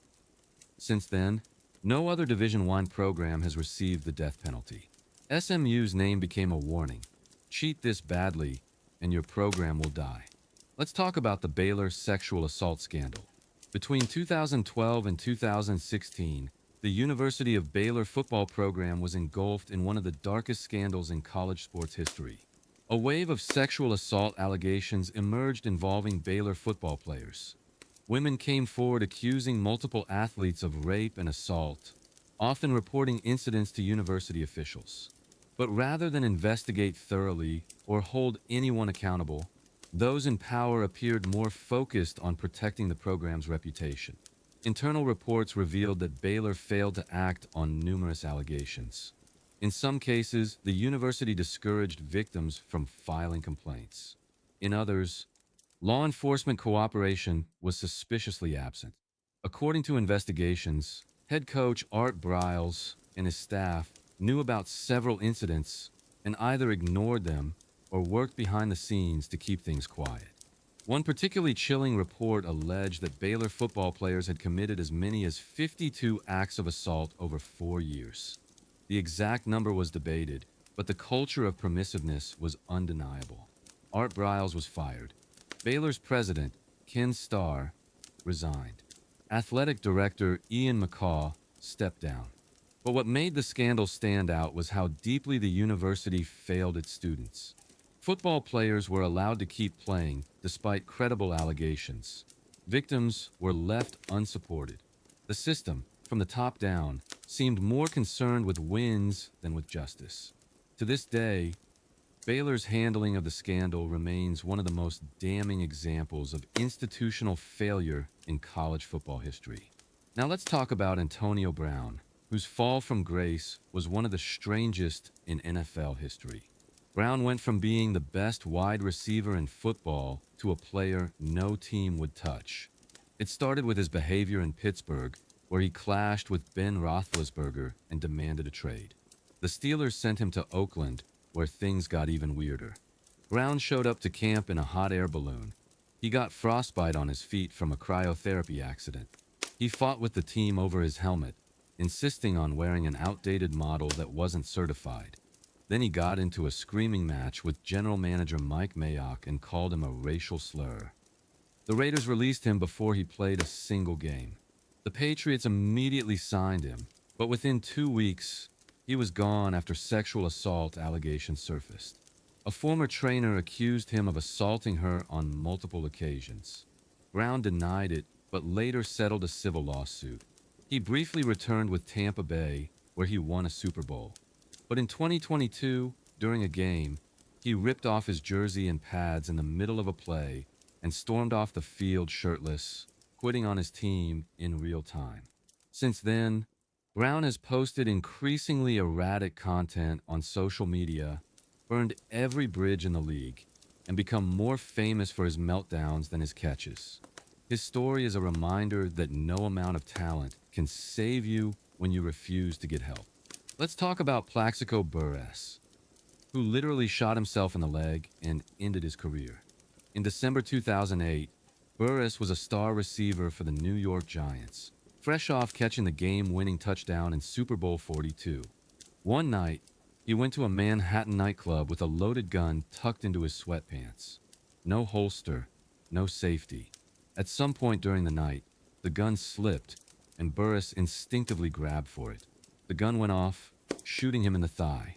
A: Since then, no other Division I program has received the death penalty. SMU's name became a warning. Cheat this badly, and your program will die. Let's talk about the Baylor sexual assault scandal. Between 2012 and 2016, the University of Baylor football program was engulfed in one of the darkest scandals in college sports history. A wave of sexual assault allegations emerged involving Baylor football players. Women came forward accusing multiple athletes of rape and assault, often reporting incidents to university officials. But rather than investigate thoroughly or hold anyone accountable, those in power appeared more focused on protecting the program's reputation. Internal reports revealed that Baylor failed to act on numerous allegations. In some cases, the university discouraged victims from filing complaints. In others, law enforcement cooperation was suspiciously absent. According to investigations, head coach Art Briles and his staff knew about several incidents and either ignored them or worked behind the scenes to keep things quiet. One particularly chilling report alleged that Baylor football players had committed as many as 52 acts of assault over 4 years. The exact number was debated, but the culture of permissiveness was undeniable. Art Briles was fired. Baylor's president, Ken Starr, resigned. Athletic director Ian McCaw stepped down. But what made the scandal stand out was how deeply the university failed its students. Football players were allowed to keep playing despite credible allegations. Victims were left unsupported. The system, from the top down, seemed more concerned with wins than with justice. To this day, Baylor's handling of the scandal remains one of the most damning examples of institutional failure in college football history. Now let's talk about Antonio Brown, whose fall from grace was one of the strangest in NFL history. Brown went from being the best wide receiver in football to a player no team would touch. It started with his behavior in Pittsburgh, where he clashed with Ben Roethlisberger and demanded a trade. The Steelers sent him to Oakland, where things got even weirder. Brown showed up to camp in a hot air balloon. He got frostbite on his feet from a cryotherapy accident. He fought with the team over his helmet, insisting on wearing an outdated model that wasn't certified. Then he got into a screaming match with general manager Mike Mayock and called him a racial slur. The Raiders released him before he played a single game. The Patriots immediately signed him, but within 2 weeks, he was gone after sexual assault allegations surfaced. A former trainer accused him of assaulting her on multiple occasions. Brown denied it, but later settled a civil lawsuit. He briefly returned with Tampa Bay, where he won a Super Bowl. But in 2022, during a game, he ripped off his jersey and pads in the middle of a play and stormed off the field shirtless, quitting on his team in real time. Since then, Brown has posted increasingly erratic content on social media, burned every bridge in the league, and become more famous for his meltdowns than his catches. His story is a reminder that no amount of talent can save you when you refuse to get help. Let's talk about Plaxico Burress, who literally shot himself in the leg and ended his career. In December 2008, Burress was a star receiver for the New York Giants, fresh off catching the game-winning touchdown in Super Bowl 42. One night, he went to a Manhattan nightclub with a loaded gun tucked into his sweatpants. No holster, no safety. At some point during the night, the gun slipped, and Burress instinctively grabbed for it. The gun went off, shooting him in the thigh.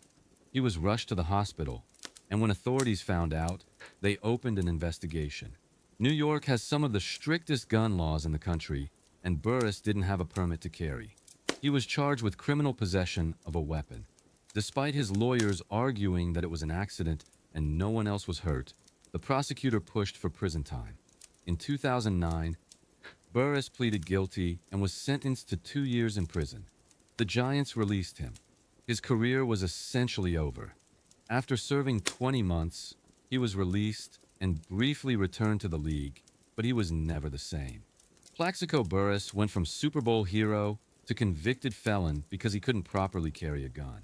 A: He was rushed to the hospital, and when authorities found out, they opened an investigation. New York has some of the strictest gun laws in the country, and Burress didn't have a permit to carry. He was charged with criminal possession of a weapon. Despite his lawyers arguing that it was an accident and no one else was hurt, the prosecutor pushed for prison time. In 2009, Burress pleaded guilty and was sentenced to 2 years in prison. The Giants released him. His career was essentially over. After serving 20 months, he was released and briefly returned to the league, but he was never the same. Plaxico Burress went from Super Bowl hero to convicted felon because he couldn't properly carry a gun.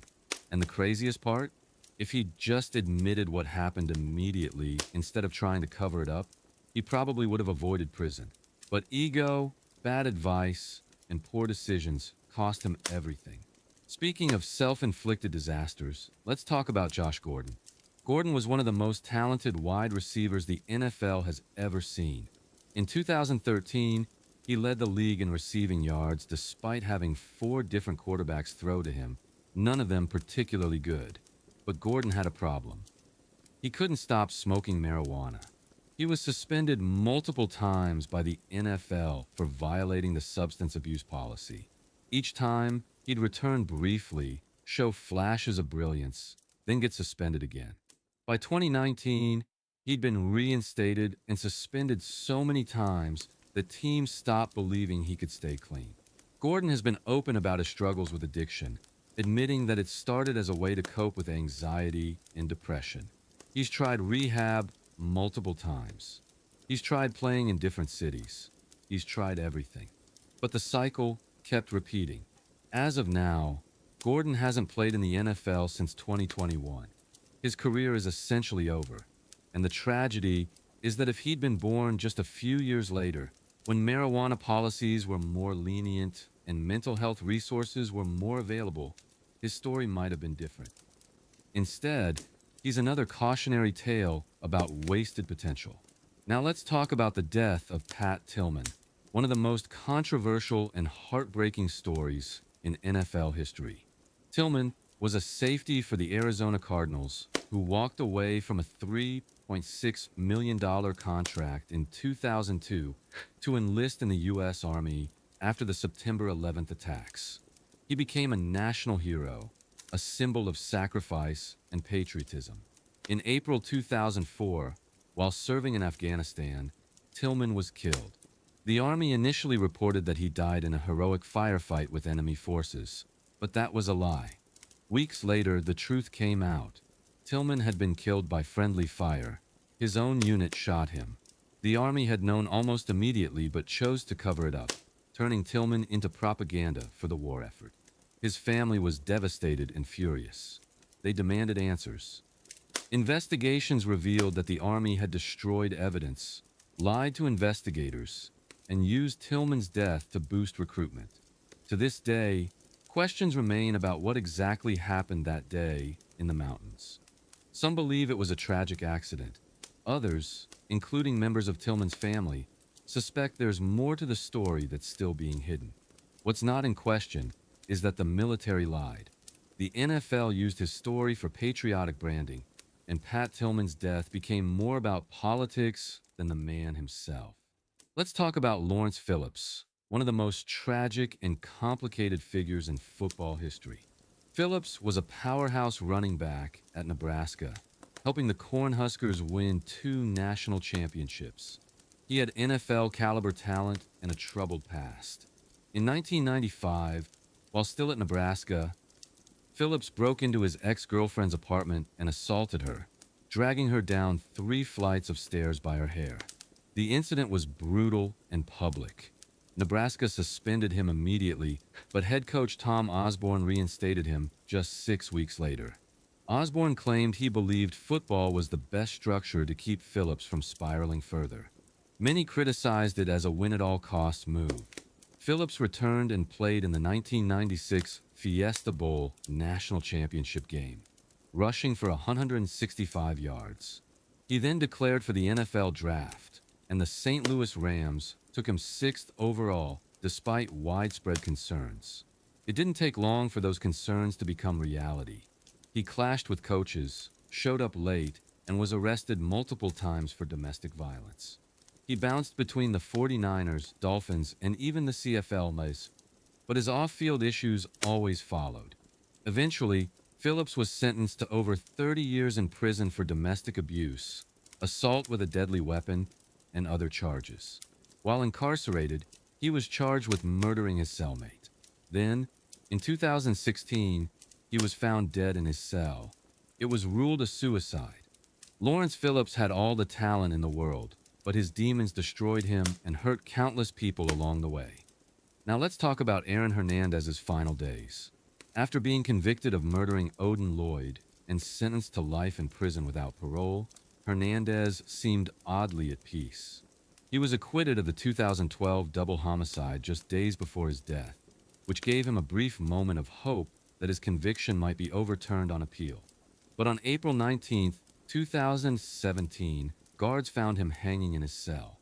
A: And the craziest part? If he just admitted what happened immediately instead of trying to cover it up, he probably would have avoided prison. But ego, bad advice, and poor decisions cost him everything. Speaking of self-inflicted disasters, let's talk about Josh Gordon. Gordon was one of the most talented wide receivers the NFL has ever seen. In 2013, he led the league in receiving yards despite having 4 different quarterbacks throw to him, none of them particularly good. But Gordon had a problem. He couldn't stop smoking marijuana. He was suspended multiple times by the NFL for violating the substance abuse policy. Each time, he'd return briefly, show flashes of brilliance, then get suspended again. By 2019, he'd been reinstated and suspended so many times that teams stopped believing he could stay clean. Gordon has been open about his struggles with addiction, admitting that it started as a way to cope with anxiety and depression. He's tried rehab multiple times. He's tried playing in different cities. He's tried everything. But the cycle kept repeating. As of now, Gordon hasn't played in the NFL since 2021. His career is essentially over, and the tragedy is that if he'd been born just a few years later, when marijuana policies were more lenient and mental health resources were more available, his story might have been different. Instead, he's another cautionary tale about wasted potential. Now let's talk about the death of Pat Tillman, one of the most controversial and heartbreaking stories in NFL history. Tillman was a safety for the Arizona Cardinals who walked away from a $3.6 million contract in 2002 to enlist in the U.S. Army after the September 11th attacks. He became a national hero, a symbol of sacrifice and patriotism. In April 2004, while serving in Afghanistan, Tillman was killed. The Army initially reported that he died in a heroic firefight with enemy forces, but that was a lie. Weeks later, the truth came out. Tillman had been killed by friendly fire. His own unit shot him. The Army had known almost immediately but chose to cover it up, turning Tillman into propaganda for the war effort. His family was devastated and furious. They demanded answers. Investigations revealed that the Army had destroyed evidence, lied to investigators, and used Tillman's death to boost recruitment. To this day, questions remain about what exactly happened that day in the mountains. Some believe it was a tragic accident. Others, including members of Tillman's family, suspect there's more to the story that's still being hidden. What's not in question is that the military lied. The NFL used his story for patriotic branding, and Pat Tillman's death became more about politics than the man himself. Let's talk about Lawrence Phillips, one of the most tragic and complicated figures in football history. Phillips was a powerhouse running back at Nebraska, helping the Cornhuskers win 2 national championships. He had NFL-caliber talent and a troubled past. In 1995, while still at Nebraska, Phillips broke into his ex-girlfriend's apartment and assaulted her, dragging her down 3 flights of stairs by her hair. The incident was brutal and public. Nebraska suspended him immediately, but head coach Tom Osborne reinstated him just 6 weeks later. Osborne claimed he believed football was the best structure to keep Phillips from spiraling further. Many criticized it as a win-at-all-costs move. Phillips returned and played in the 1996 Fiesta Bowl national championship game, rushing for 165 yards. He then declared for the NFL draft, and the St. Louis Rams took him 6th overall despite widespread concerns. It didn't take long for those concerns to become reality. He clashed with coaches, showed up late, and was arrested multiple times for domestic violence. He bounced between the 49ers, Dolphins, and even the CFL, but his off-field issues always followed. Eventually, Phillips was sentenced to over 30 years in prison for domestic abuse, assault with a deadly weapon, and other charges. While incarcerated, he was charged with murdering his cellmate. Then, in 2016, he was found dead in his cell. It was ruled a suicide. Lawrence Phillips had all the talent in the world, but his demons destroyed him and hurt countless people along the way. Now let's talk about Aaron Hernandez's final days. After being convicted of murdering Odin Lloyd and sentenced to life in prison without parole, Hernandez seemed oddly at peace. He was acquitted of the 2012 double homicide just days before his death, which gave him a brief moment of hope that his conviction might be overturned on appeal. But on April 19, 2017, guards found him hanging in his cell.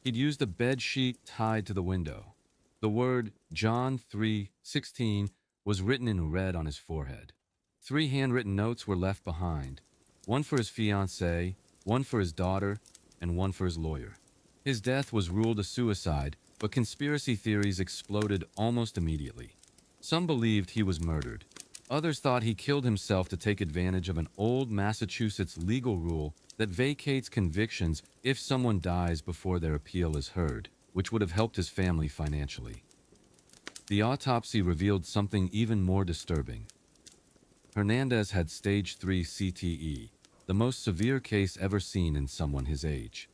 A: He'd used a bed sheet tied to the window. The word John 3:16 was written in red on his forehead. 3 handwritten notes were left behind, one for his fiancée, one for his daughter, and one for his lawyer. His death was ruled a suicide, but conspiracy theories exploded almost immediately. Some believed he was murdered. Others thought he killed himself to take advantage of an old Massachusetts legal rule that vacates convictions if someone dies before their appeal is heard, which would have helped his family financially. The autopsy revealed something even more disturbing. Hernandez had stage 3 CTE, the most severe case ever seen in someone his age.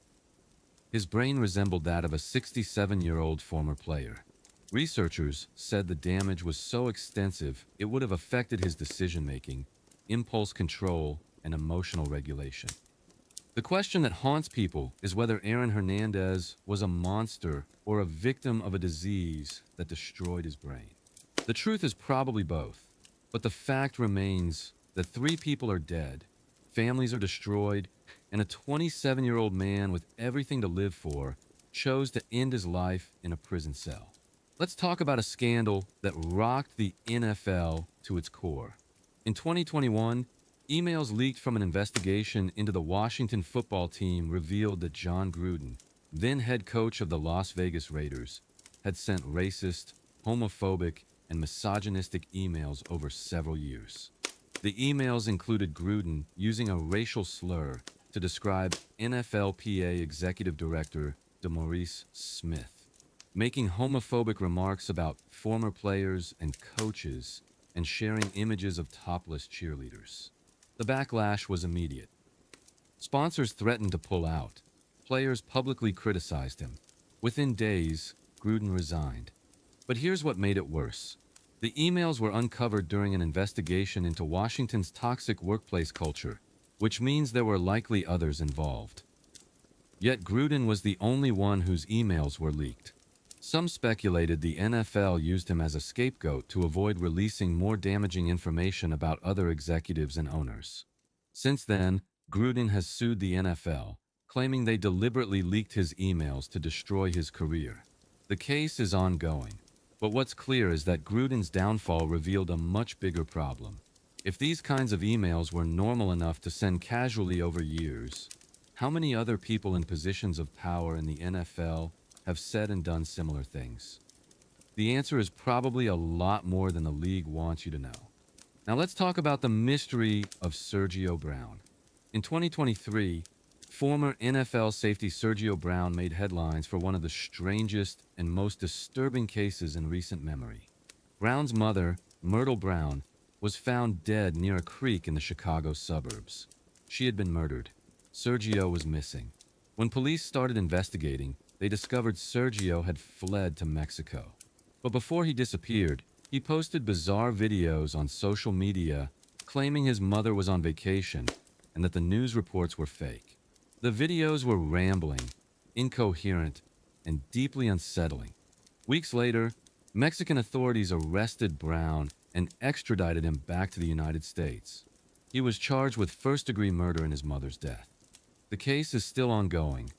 A: His brain resembled that of a 67-year-old former player. Researchers said the damage was so extensive it would have affected his decision-making, impulse control, and emotional regulation. The question that haunts people is whether Aaron Hernandez was a monster or a victim of a disease that destroyed his brain. The truth is probably both, but the fact remains that 3 people are dead, families are destroyed, and a 27-year-old man with everything to live for chose to end his life in a prison cell. Let's talk about a scandal that rocked the NFL to its core. In 2021, emails leaked from an investigation into the Washington football team revealed that John Gruden, then head coach of the Las Vegas Raiders, had sent racist, homophobic, and misogynistic emails over several years. The emails included Gruden using a racial slur to describe NFLPA Executive Director DeMaurice Smith, making homophobic remarks about former players and coaches, and sharing images of topless cheerleaders. The backlash was immediate. Sponsors threatened to pull out. Players publicly criticized him. Within days, Gruden resigned. But here's what made it worse. The emails were uncovered during an investigation into Washington's toxic workplace culture, which means there were likely others involved. Yet Gruden was the only one whose emails were leaked. Some speculated the NFL used him as a scapegoat to avoid releasing more damaging information about other executives and owners. Since then, Gruden has sued the NFL, claiming they deliberately leaked his emails to destroy his career. The case is ongoing, but what's clear is that Gruden's downfall revealed a much bigger problem. If these kinds of emails were normal enough to send casually over years, how many other people in positions of power in the NFL have said and done similar things? The answer is probably a lot more than the league wants you to know. Now let's talk about the mystery of Sergio Brown. In 2023, former NFL safety Sergio Brown made headlines for one of the strangest and most disturbing cases in recent memory. Brown's mother, Myrtle Brown, was found dead near a creek in the Chicago suburbs. She had been murdered. Sergio was missing. When police started investigating, they discovered Sergio had fled to Mexico. But before he disappeared, he posted bizarre videos on social media claiming his mother was on vacation and that the news reports were fake. The videos were rambling, incoherent, and deeply unsettling. Weeks later, Mexican authorities arrested Brown and extradited him back to the United States. He was charged with first-degree murder in his mother's death. The case is still ongoing,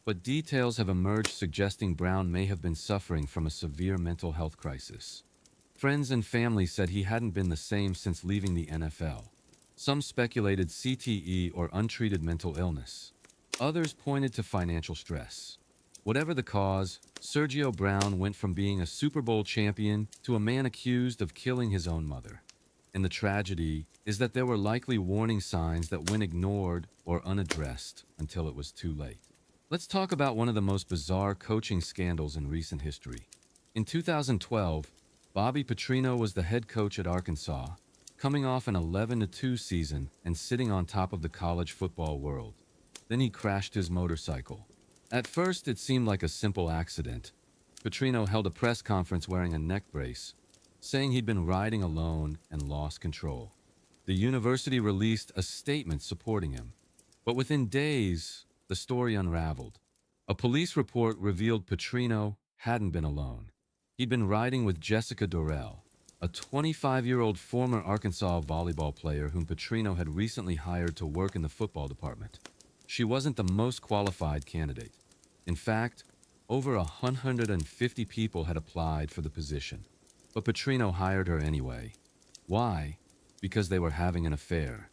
A: but details have emerged suggesting Brown may have been suffering from a severe mental health crisis. Friends and family said he hadn't been the same since leaving the NFL. Some speculated CTE or untreated mental illness. Others pointed to financial stress. Whatever the cause, Sergio Brown went from being a Super Bowl champion to a man accused of killing his own mother. And the tragedy is that there were likely warning signs that went ignored or unaddressed until it was too late. Let's talk about one of the most bizarre coaching scandals in recent history. In 2012, Bobby Petrino was the head coach at Arkansas, coming off an 11-2 season and sitting on top of the college football world. Then he crashed his motorcycle. At first, it seemed like a simple accident. Petrino held a press conference wearing a neck brace, saying he'd been riding alone and lost control. The university released a statement supporting him. But within days, the story unraveled. A police report revealed Petrino hadn't been alone. He'd been riding with Jessica Dorrell, a 25-year-old former Arkansas volleyball player whom Petrino had recently hired to work in the football department. She wasn't the most qualified candidate. In fact, over 150 people had applied for the position. But Petrino hired her anyway. Why? Because they were having an affair.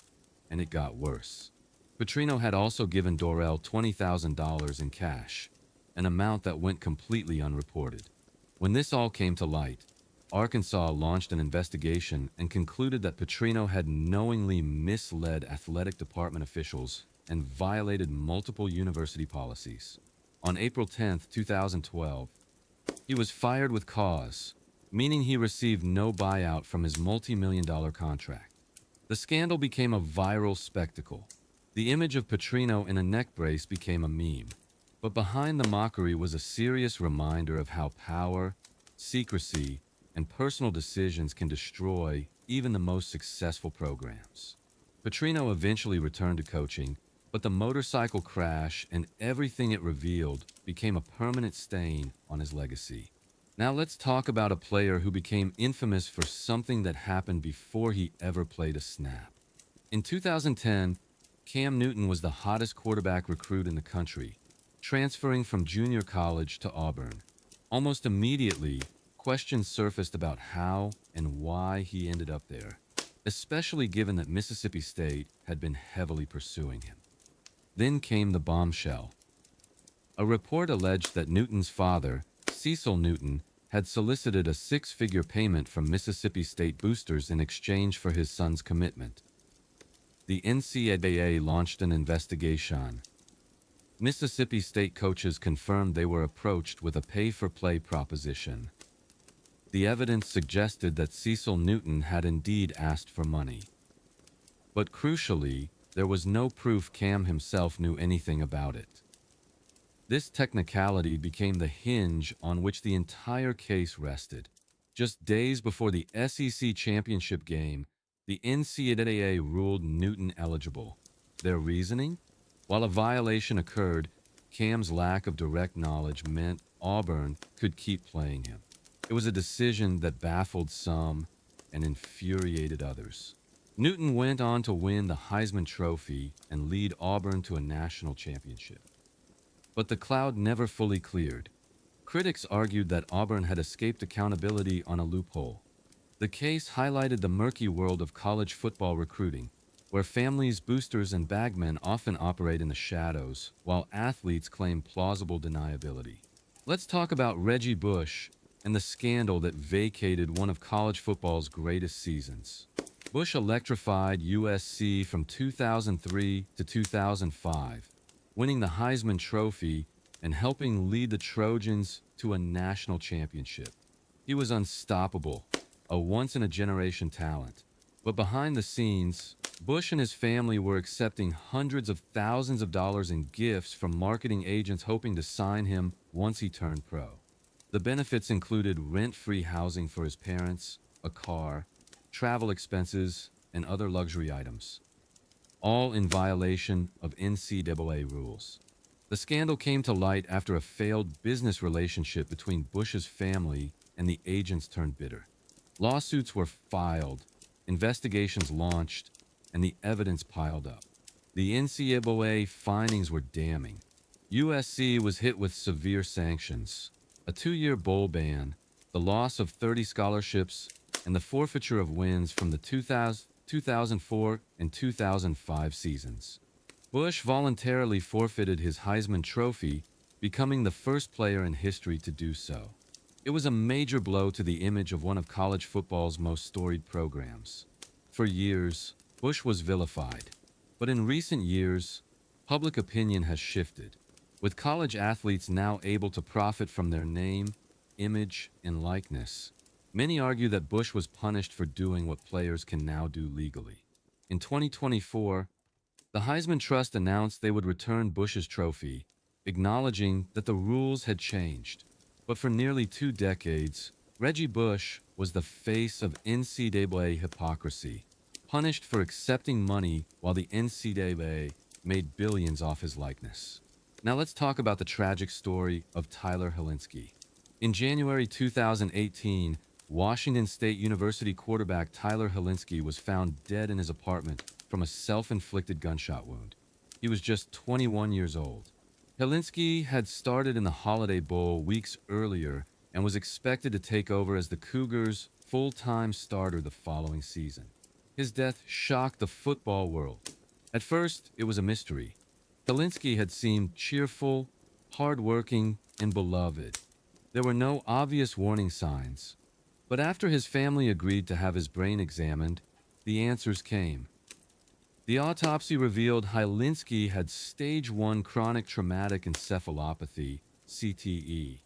A: And it got worse. Petrino had also given Dorrell $20,000 in cash, an amount that went completely unreported. When this all came to light, Arkansas launched an investigation and concluded that Petrino had knowingly misled athletic department officials and violated multiple university policies. On April 10, 2012, he was fired with cause, meaning he received no buyout from his multi-million-dollar contract. The scandal became a viral spectacle. The image of Petrino in a neck brace became a meme. But behind the mockery was a serious reminder of how power, secrecy, and personal decisions can destroy even the most successful programs. Petrino eventually returned to coaching, but the motorcycle crash and everything it revealed became a permanent stain on his legacy. Now let's talk about a player who became infamous for something that happened before he ever played a snap. In 2010, Cam Newton was the hottest quarterback recruit in the country, transferring from junior college to Auburn. Almost immediately, questions surfaced about how and why he ended up there, especially given that Mississippi State had been heavily pursuing him. Then came the bombshell. A report alleged that Newton's father, Cecil Newton, had solicited a six-figure payment from Mississippi State boosters in exchange for his son's commitment. The NCAA launched an investigation. Mississippi State coaches confirmed they were approached with a pay-for-play proposition. The evidence suggested that Cecil Newton had indeed asked for money. But crucially, there was no proof Cam himself knew anything about it. This technicality became the hinge on which the entire case rested. Just days before the SEC championship game, the NCAA ruled Newton eligible. Their reasoning? While a violation occurred, Cam's lack of direct knowledge meant Auburn could keep playing him. It was a decision that baffled some and infuriated others. Newton went on to win the Heisman Trophy and lead Auburn to a national championship. But the cloud never fully cleared. Critics argued that Auburn had escaped accountability on a loophole. The case highlighted the murky world of college football recruiting, where families, boosters, and bagmen often operate in the shadows, while athletes claim plausible deniability. Let's talk about Reggie Bush and the scandal that vacated one of college football's greatest seasons. Bush electrified USC from 2003 to 2005, winning the Heisman Trophy and helping lead the Trojans to a national championship. He was unstoppable, a once-in-a-generation talent. But behind the scenes, Bush and his family were accepting hundreds of thousands of dollars in gifts from marketing agents hoping to sign him once he turned pro. The benefits included rent-free housing for his parents, a car, travel expenses, and other luxury items, all in violation of NCAA rules. The scandal came to light after a failed business relationship between Bush's family and the agents turned bitter. Lawsuits were filed, investigations launched, and the evidence piled up. The NCAA findings were damning. USC was hit with severe sanctions, a 2-year bowl ban, the loss of 30 scholarships, and the forfeiture of wins from the 2004 and 2005 seasons. Bush voluntarily forfeited his Heisman Trophy, becoming the first player in history to do so. It was a major blow to the image of one of college football's most storied programs. For years, Bush was vilified, but in recent years, public opinion has shifted, with college athletes now able to profit from their name, image, and likeness. Many argue that Bush was punished for doing what players can now do legally. In 2024, the Heisman Trust announced they would return Bush's trophy, acknowledging that the rules had changed. But for nearly 2 decades, Reggie Bush was the face of NCAA hypocrisy, punished for accepting money while the NCAA made billions off his likeness. Now let's talk about the tragic story of Tyler Hilinski. In January 2018, Washington State University quarterback Tyler Hilinski was found dead in his apartment from a self-inflicted gunshot wound. He was just 21 years old. Hilinski had started in the Holiday Bowl weeks earlier and was expected to take over as the Cougars' full-time starter the following season. His death shocked the football world. At first, it was a mystery. Hilinski had seemed cheerful, hardworking, and beloved. There were no obvious warning signs. But after his family agreed to have his brain examined, the answers came. The autopsy revealed Hilinski had stage 1 chronic traumatic encephalopathy, CTE.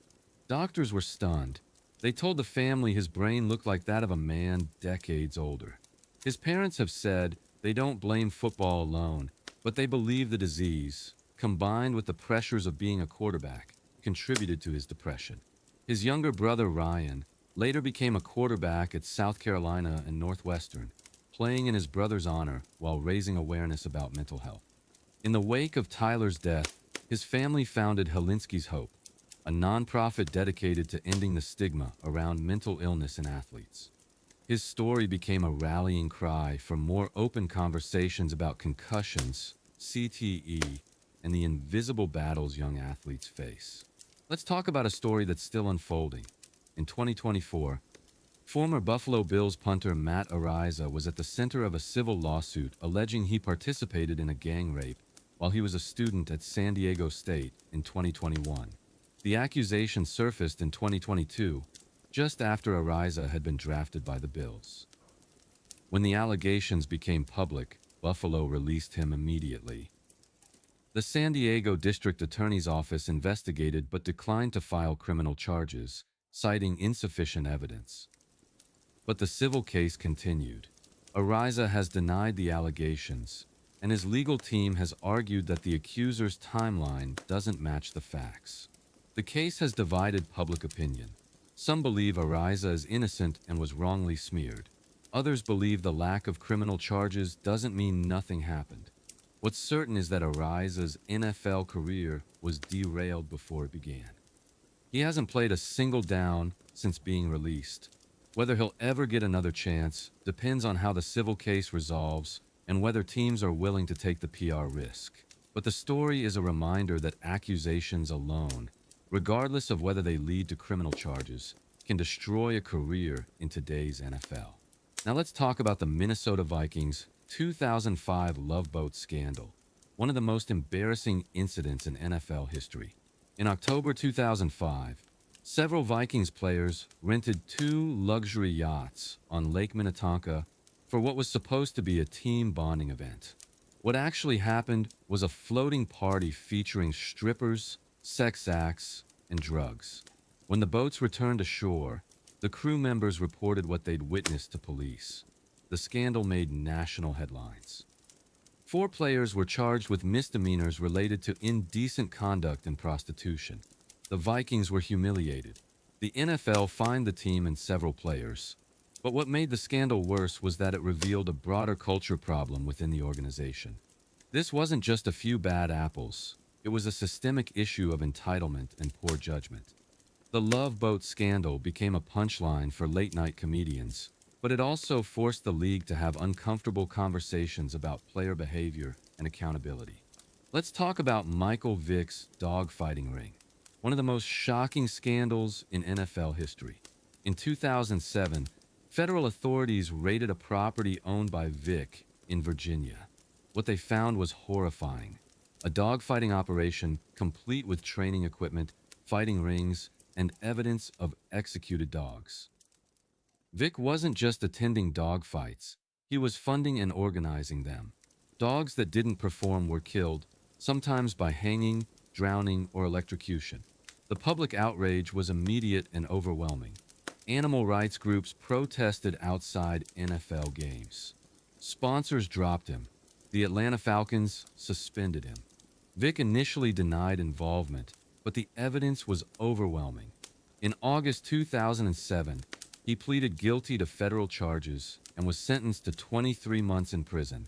A: Doctors were stunned. They told the family his brain looked like that of a man decades older. His parents have said they don't blame football alone, but they believe the disease, combined with the pressures of being a quarterback, contributed to his depression. His younger brother Ryan later became a quarterback at South Carolina and Northwestern. playing in his brother's honor while raising awareness about mental health. In the wake of Tyler's death, his family founded Helinski's Hope, a nonprofit dedicated to ending the stigma around mental illness in athletes. His story became a rallying cry for more open conversations about concussions, CTE, and the invisible battles young athletes face. Let's talk about a story that's still unfolding. In 2024, former Buffalo Bills punter Matt Araiza was at the center of a civil lawsuit alleging he participated in a gang rape while he was a student at San Diego State in 2021. The accusation surfaced in 2022, just after Araiza had been drafted by the Bills. When the allegations became public, Buffalo released him immediately. The San Diego District Attorney's Office investigated but declined to file criminal charges, citing insufficient evidence. But the civil case continued. Araiza has denied the allegations, and his legal team has argued that the accuser's timeline doesn't match the facts. The case has divided public opinion. Some believe Araiza is innocent and was wrongly smeared. Others believe the lack of criminal charges doesn't mean nothing happened. What's certain is that Araiza's NFL career was derailed before it began. He hasn't played a single down since being released. Whether he'll ever get another chance depends on how the civil case resolves and whether teams are willing to take the PR risk. But the story is a reminder that accusations alone, regardless of whether they lead to criminal charges, can destroy a career in today's NFL. Now let's talk about the Minnesota Vikings' 2005 Love Boat scandal, one of the most embarrassing incidents in NFL history. In October 2005, several Vikings players rented 2 luxury yachts on Lake Minnetonka for what was supposed to be a team bonding event. What actually happened was a floating party featuring strippers, sex acts, and drugs. When the boats returned to shore, the crew members reported what they'd witnessed to police. The scandal made national headlines. 4 players were charged with misdemeanors related to indecent conduct and prostitution. The Vikings were humiliated. The NFL fined the team and several players. But what made the scandal worse was that it revealed a broader culture problem within the organization. This wasn't just a few bad apples. It was a systemic issue of entitlement and poor judgment. The Love Boat scandal became a punchline for late-night comedians, but it also forced the league to have uncomfortable conversations about player behavior and accountability. Let's talk about Michael Vick's dogfighting ring, one of the most shocking scandals in NFL history. In 2007, federal authorities raided a property owned by Vick in Virginia. What they found was horrifying. A dogfighting operation complete with training equipment, fighting rings, and evidence of executed dogs. Vick wasn't just attending dogfights, he was funding and organizing them. Dogs that didn't perform were killed, sometimes by hanging, drowning, or electrocution. The public outrage was immediate and overwhelming. Animal rights groups protested outside NFL games. Sponsors dropped him. The Atlanta Falcons suspended him. Vick initially denied involvement, but the evidence was overwhelming. In August 2007, he pleaded guilty to federal charges and was sentenced to 23 months in prison.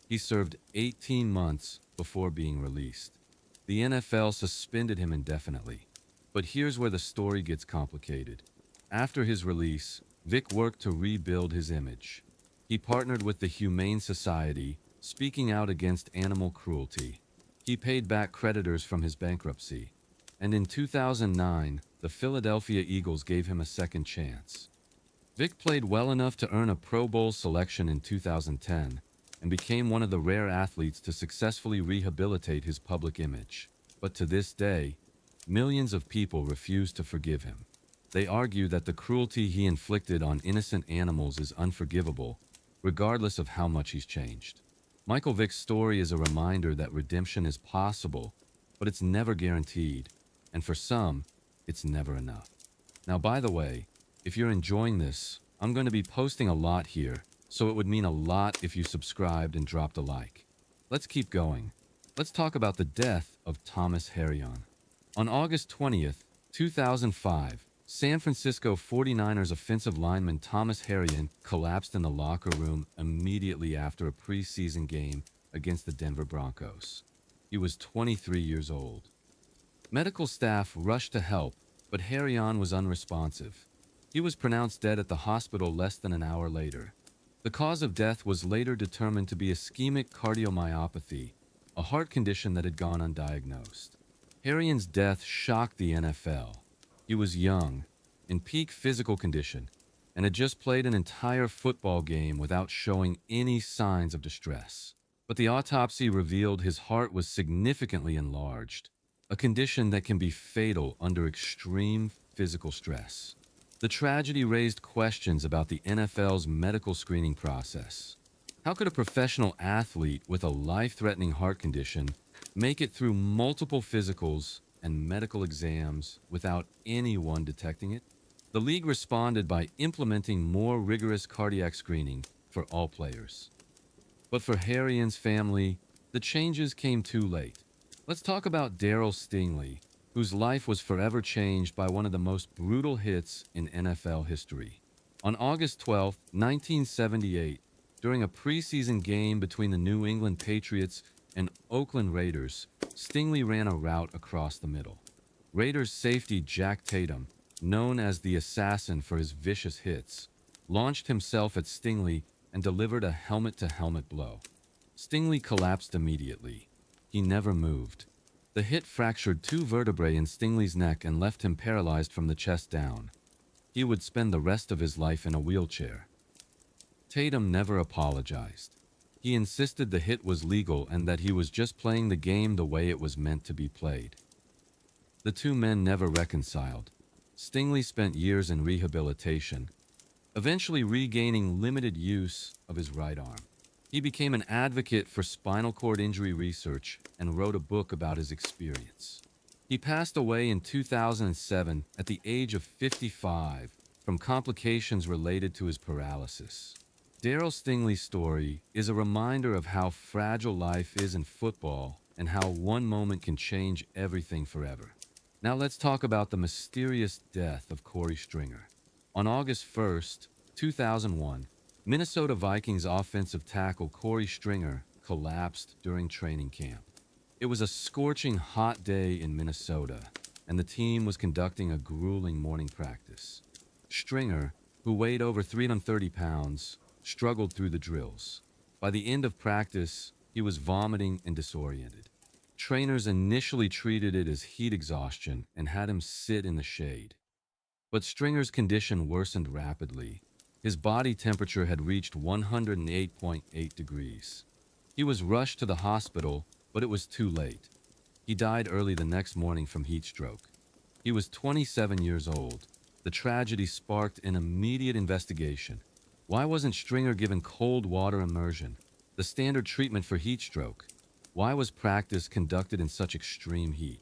A: He served 18 months before being released. The NFL suspended him indefinitely. But here's where the story gets complicated. After his release, Vick worked to rebuild his image. He partnered with the Humane Society, speaking out against animal cruelty. He paid back creditors from his bankruptcy. And in 2009, the Philadelphia Eagles gave him a second chance. Vick played well enough to earn a Pro Bowl selection in 2010 and became one of the rare athletes to successfully rehabilitate his public image. But to this day, millions of people refuse to forgive him. They argue that the cruelty he inflicted on innocent animals is unforgivable, regardless of how much he's changed. Michael Vick's story is a reminder that redemption is possible, but it's never guaranteed, and for some, it's never enough. Now, by the way, if you're enjoying this, I'm going to be posting a lot here, so it would mean a lot if you subscribed and dropped a like. Let's keep going. Let's talk about the death of Thomas Herrion. On August 20th, 2005, San Francisco 49ers offensive lineman Thomas Harrion collapsed in the locker room immediately after a preseason game against the Denver Broncos. He was 23 years old. Medical staff rushed to help, but Harrion was unresponsive. He was pronounced dead at the hospital less than an hour later. The cause of death was later determined to be ischemic cardiomyopathy, a heart condition that had gone undiagnosed. Harrion's death shocked the NFL. He was young, in peak physical condition, and had just played an entire football game without showing any signs of distress. But the autopsy revealed his heart was significantly enlarged, a condition that can be fatal under extreme physical stress. The tragedy raised questions about the NFL's medical screening process. How could a professional athlete with a life-threatening heart condition make it through multiple physicals and medical exams without anyone detecting it? The league responded by implementing more rigorous cardiac screening for all players. But for Harrion's family, the changes came too late. Let's talk about Darryl Stingley, whose life was forever changed by one of the most brutal hits in NFL history. On August 12, 1978, during a preseason game between the New England Patriots and Oakland Raiders, Stingley ran a route across the middle. Raiders safety Jack Tatum, known as the assassin for his vicious hits, launched himself at Stingley and delivered a helmet-to-helmet blow. Stingley collapsed immediately. He never moved. The hit fractured 2 vertebrae in Stingley's neck and left him paralyzed from the chest down. He would spend the rest of his life in a wheelchair. Tatum never apologized. He insisted the hit was legal and that he was just playing the game the way it was meant to be played. The two men never reconciled. Stingley spent years in rehabilitation, eventually regaining limited use of his right arm. He became an advocate for spinal cord injury research and wrote a book about his experience. He passed away in 2007 at the age of 55 from complications related to his paralysis. Darryl Stingley's story is a reminder of how fragile life is in football and how one moment can change everything forever. Now let's talk about the mysterious death of Corey Stringer. On August 1st, 2001, Minnesota Vikings offensive tackle Corey Stringer collapsed during training camp. It was a scorching hot day in Minnesota, and the team was conducting a grueling morning practice. Stringer, who weighed over 330 pounds, struggled through the drills. By the end of practice, he was vomiting and disoriented. Trainers initially treated it as heat exhaustion and had him sit in the shade. But Stringer's condition worsened rapidly. His body temperature had reached 108.8 degrees. He was rushed to the hospital, but it was too late. He died early the next morning from heat stroke. He was 27 years old. The tragedy sparked an immediate investigation. Why wasn't Stringer given cold water immersion, the standard treatment for heat stroke? Why was practice conducted in such extreme heat?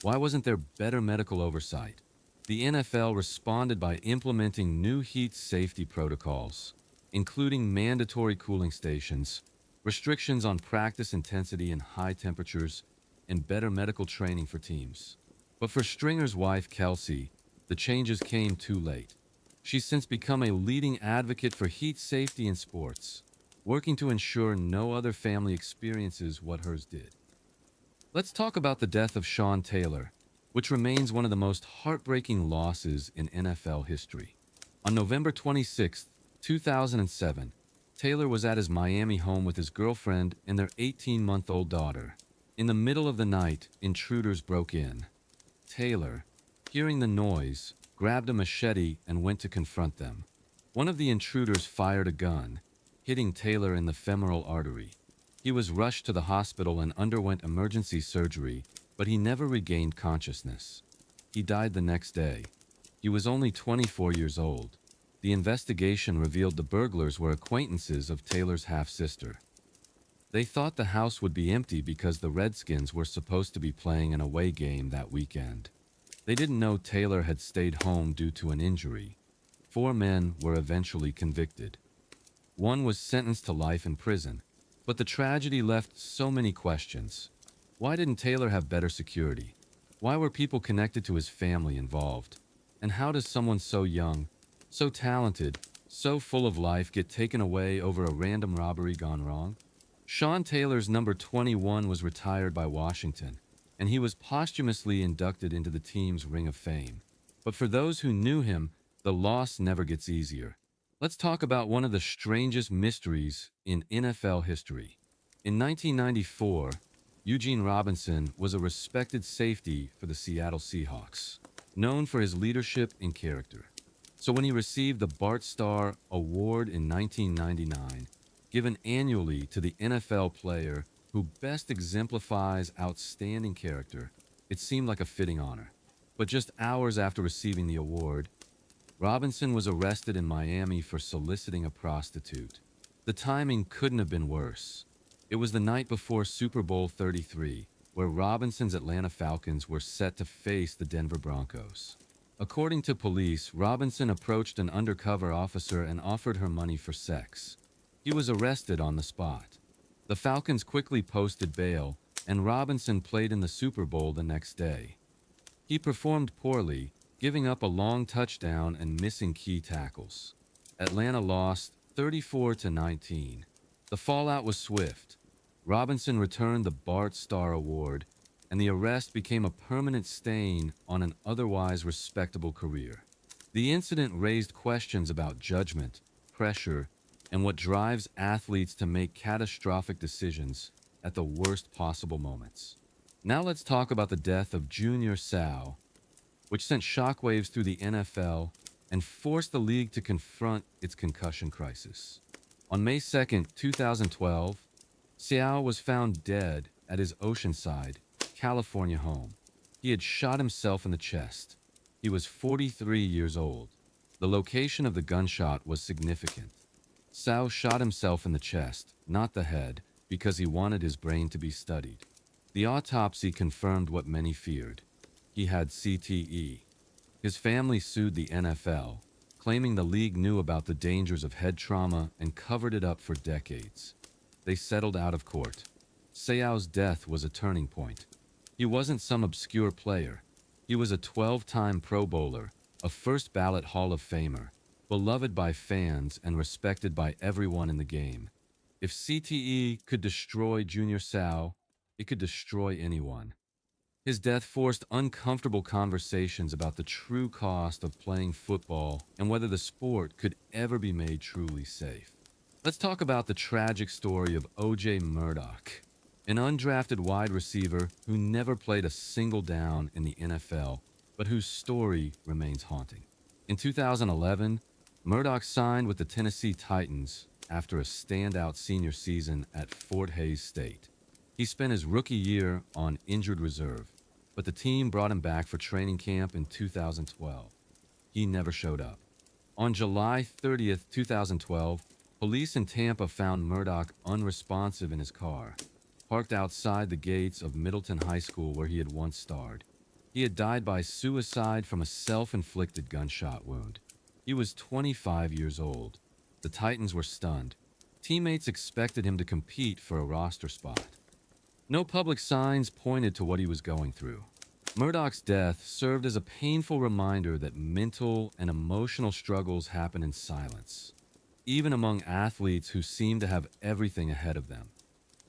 A: Why wasn't there better medical oversight? The NFL responded by implementing new heat safety protocols, including mandatory cooling stations, restrictions on practice intensity in high temperatures, and better medical training for teams. But for Stringer's wife, Kelsey, the changes came too late. She's since become a leading advocate for heat safety in sports, working to ensure no other family experiences what hers did. Let's talk about the death of Sean Taylor, which remains one of the most heartbreaking losses in NFL history. On November 26, 2007, Taylor was at his Miami home with his girlfriend and their 18-month-old daughter. In the middle of the night, intruders broke in. Taylor, hearing the noise, grabbed a machete and went to confront them. One of the intruders fired a gun, hitting Taylor in the femoral artery. He was rushed to the hospital and underwent emergency surgery, but he never regained consciousness. He died the next day. He was only 24 years old. The investigation revealed the burglars were acquaintances of Taylor's half-sister. They thought the house would be empty because the Redskins were supposed to be playing an away game that weekend. They didn't know Taylor had stayed home due to an injury. 4 men were eventually convicted. One was sentenced to life in prison, but the tragedy left so many questions. Why didn't Taylor have better security? Why were people connected to his family involved? And how does someone so young, so talented, so full of life get taken away over a random robbery gone wrong? Sean Taylor's number 21 was retired by Washington, and he was posthumously inducted into the team's Ring of Fame. But for those who knew him, the loss never gets easier. Let's talk about one of the strangest mysteries in NFL history. In 1994, Eugene Robinson was a respected safety for the Seattle Seahawks, known for his leadership and character. So when he received the Bart Starr Award in 1999, given annually to the NFL player who best exemplifies outstanding character, it seemed like a fitting honor. But just hours after receiving the award, Robinson was arrested in Miami for soliciting a prostitute. The timing couldn't have been worse. It was the night before Super Bowl 33, where Robinson's Atlanta Falcons were set to face the Denver Broncos. According to police, Robinson approached an undercover officer and offered her money for sex. He was arrested on the spot. The Falcons quickly posted bail, and Robinson played in the Super Bowl the next day. He performed poorly, giving up a long touchdown and missing key tackles. Atlanta lost 34-19. The fallout was swift. Robinson returned the Bart Starr Award, and the arrest became a permanent stain on an otherwise respectable career. The incident raised questions about judgment, pressure, and what drives athletes to make catastrophic decisions at the worst possible moments. Now let's talk about the death of Junior Seau, which sent shockwaves through the NFL and forced the league to confront its concussion crisis. On May 2, 2012, Seau was found dead at his Oceanside, California home. He had shot himself in the chest. He was 43 years old. The location of the gunshot was significant. Seau shot himself in the chest, not the head, because he wanted his brain to be studied. The autopsy confirmed what many feared. He had CTE. His family sued the NFL, claiming the league knew about the dangers of head trauma and covered it up for decades. They settled out of court. Seau's death was a turning point. He wasn't some obscure player. He was a 12-time Pro Bowler, a first-ballot Hall of Famer, beloved by fans and respected by everyone in the game. If CTE could destroy Junior Seau, it could destroy anyone. His death forced uncomfortable conversations about the true cost of playing football and whether the sport could ever be made truly safe. Let's talk about the tragic story of O.J. Murdoch, an undrafted wide receiver who never played a single down in the NFL, but whose story remains haunting. In 2011, Murdoch signed with the Tennessee Titans after a standout senior season at Fort Hays State. He spent his rookie year on injured reserve, but the team brought him back for training camp in 2012. He never showed up. On July 30th, 2012, police in Tampa found Murdoch unresponsive in his car, parked outside the gates of Middleton High School where he had once starred. He had died by suicide from a self-inflicted gunshot wound. He was 25 years old. The Titans were stunned. Teammates expected him to compete for a roster spot. No public signs pointed to what he was going through. Murdoch's death served as a painful reminder that mental and emotional struggles happen in silence, even among athletes who seem to have everything ahead of them.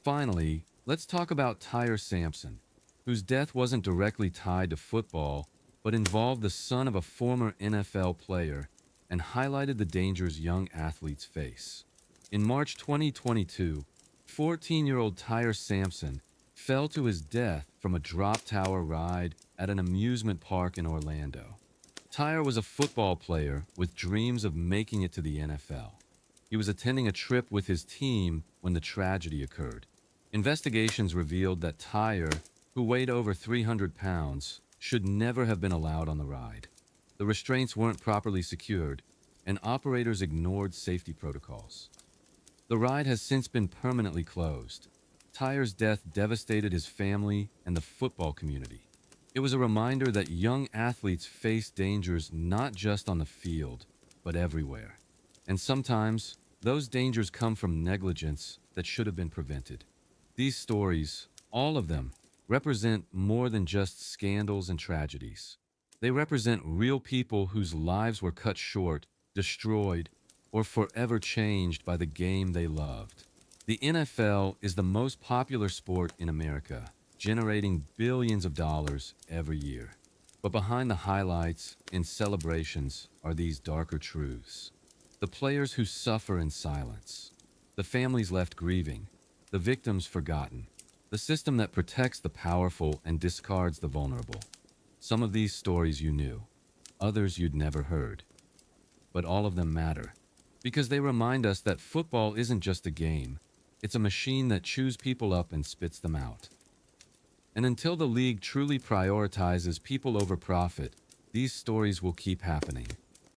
A: Finally, let's talk about Tyre Sampson, whose death wasn't directly tied to football, but involved the son of a former NFL player and highlighted the dangers young athletes face. In March 2022, 14-year-old Tyre Sampson fell to his death from a drop tower ride at an amusement park in Orlando. Tyre was a football player with dreams of making it to the NFL. He was attending a trip with his team when the tragedy occurred. Investigations revealed that Tyre, who weighed over 300 pounds, should never have been allowed on the ride. The restraints weren't properly secured, and operators ignored safety protocols. The ride has since been permanently closed. Tyre's death devastated his family and the football community. It was a reminder that young athletes face dangers not just on the field, but everywhere. And sometimes, those dangers come from negligence that should have been prevented. These stories, all of them, represent more than just scandals and tragedies. They represent real people whose lives were cut short, destroyed, or forever changed by the game they loved. The NFL is the most popular sport in America, generating billions of dollars every year. But behind the highlights and celebrations are these darker truths. The players who suffer in silence, the families left grieving, the victims forgotten, the system that protects the powerful and discards the vulnerable. Some of these stories you knew, others you'd never heard. But all of them matter, because they remind us that football isn't just a game, it's a machine that chews people up and spits them out. And until the league truly prioritizes people over profit, these stories will keep happening.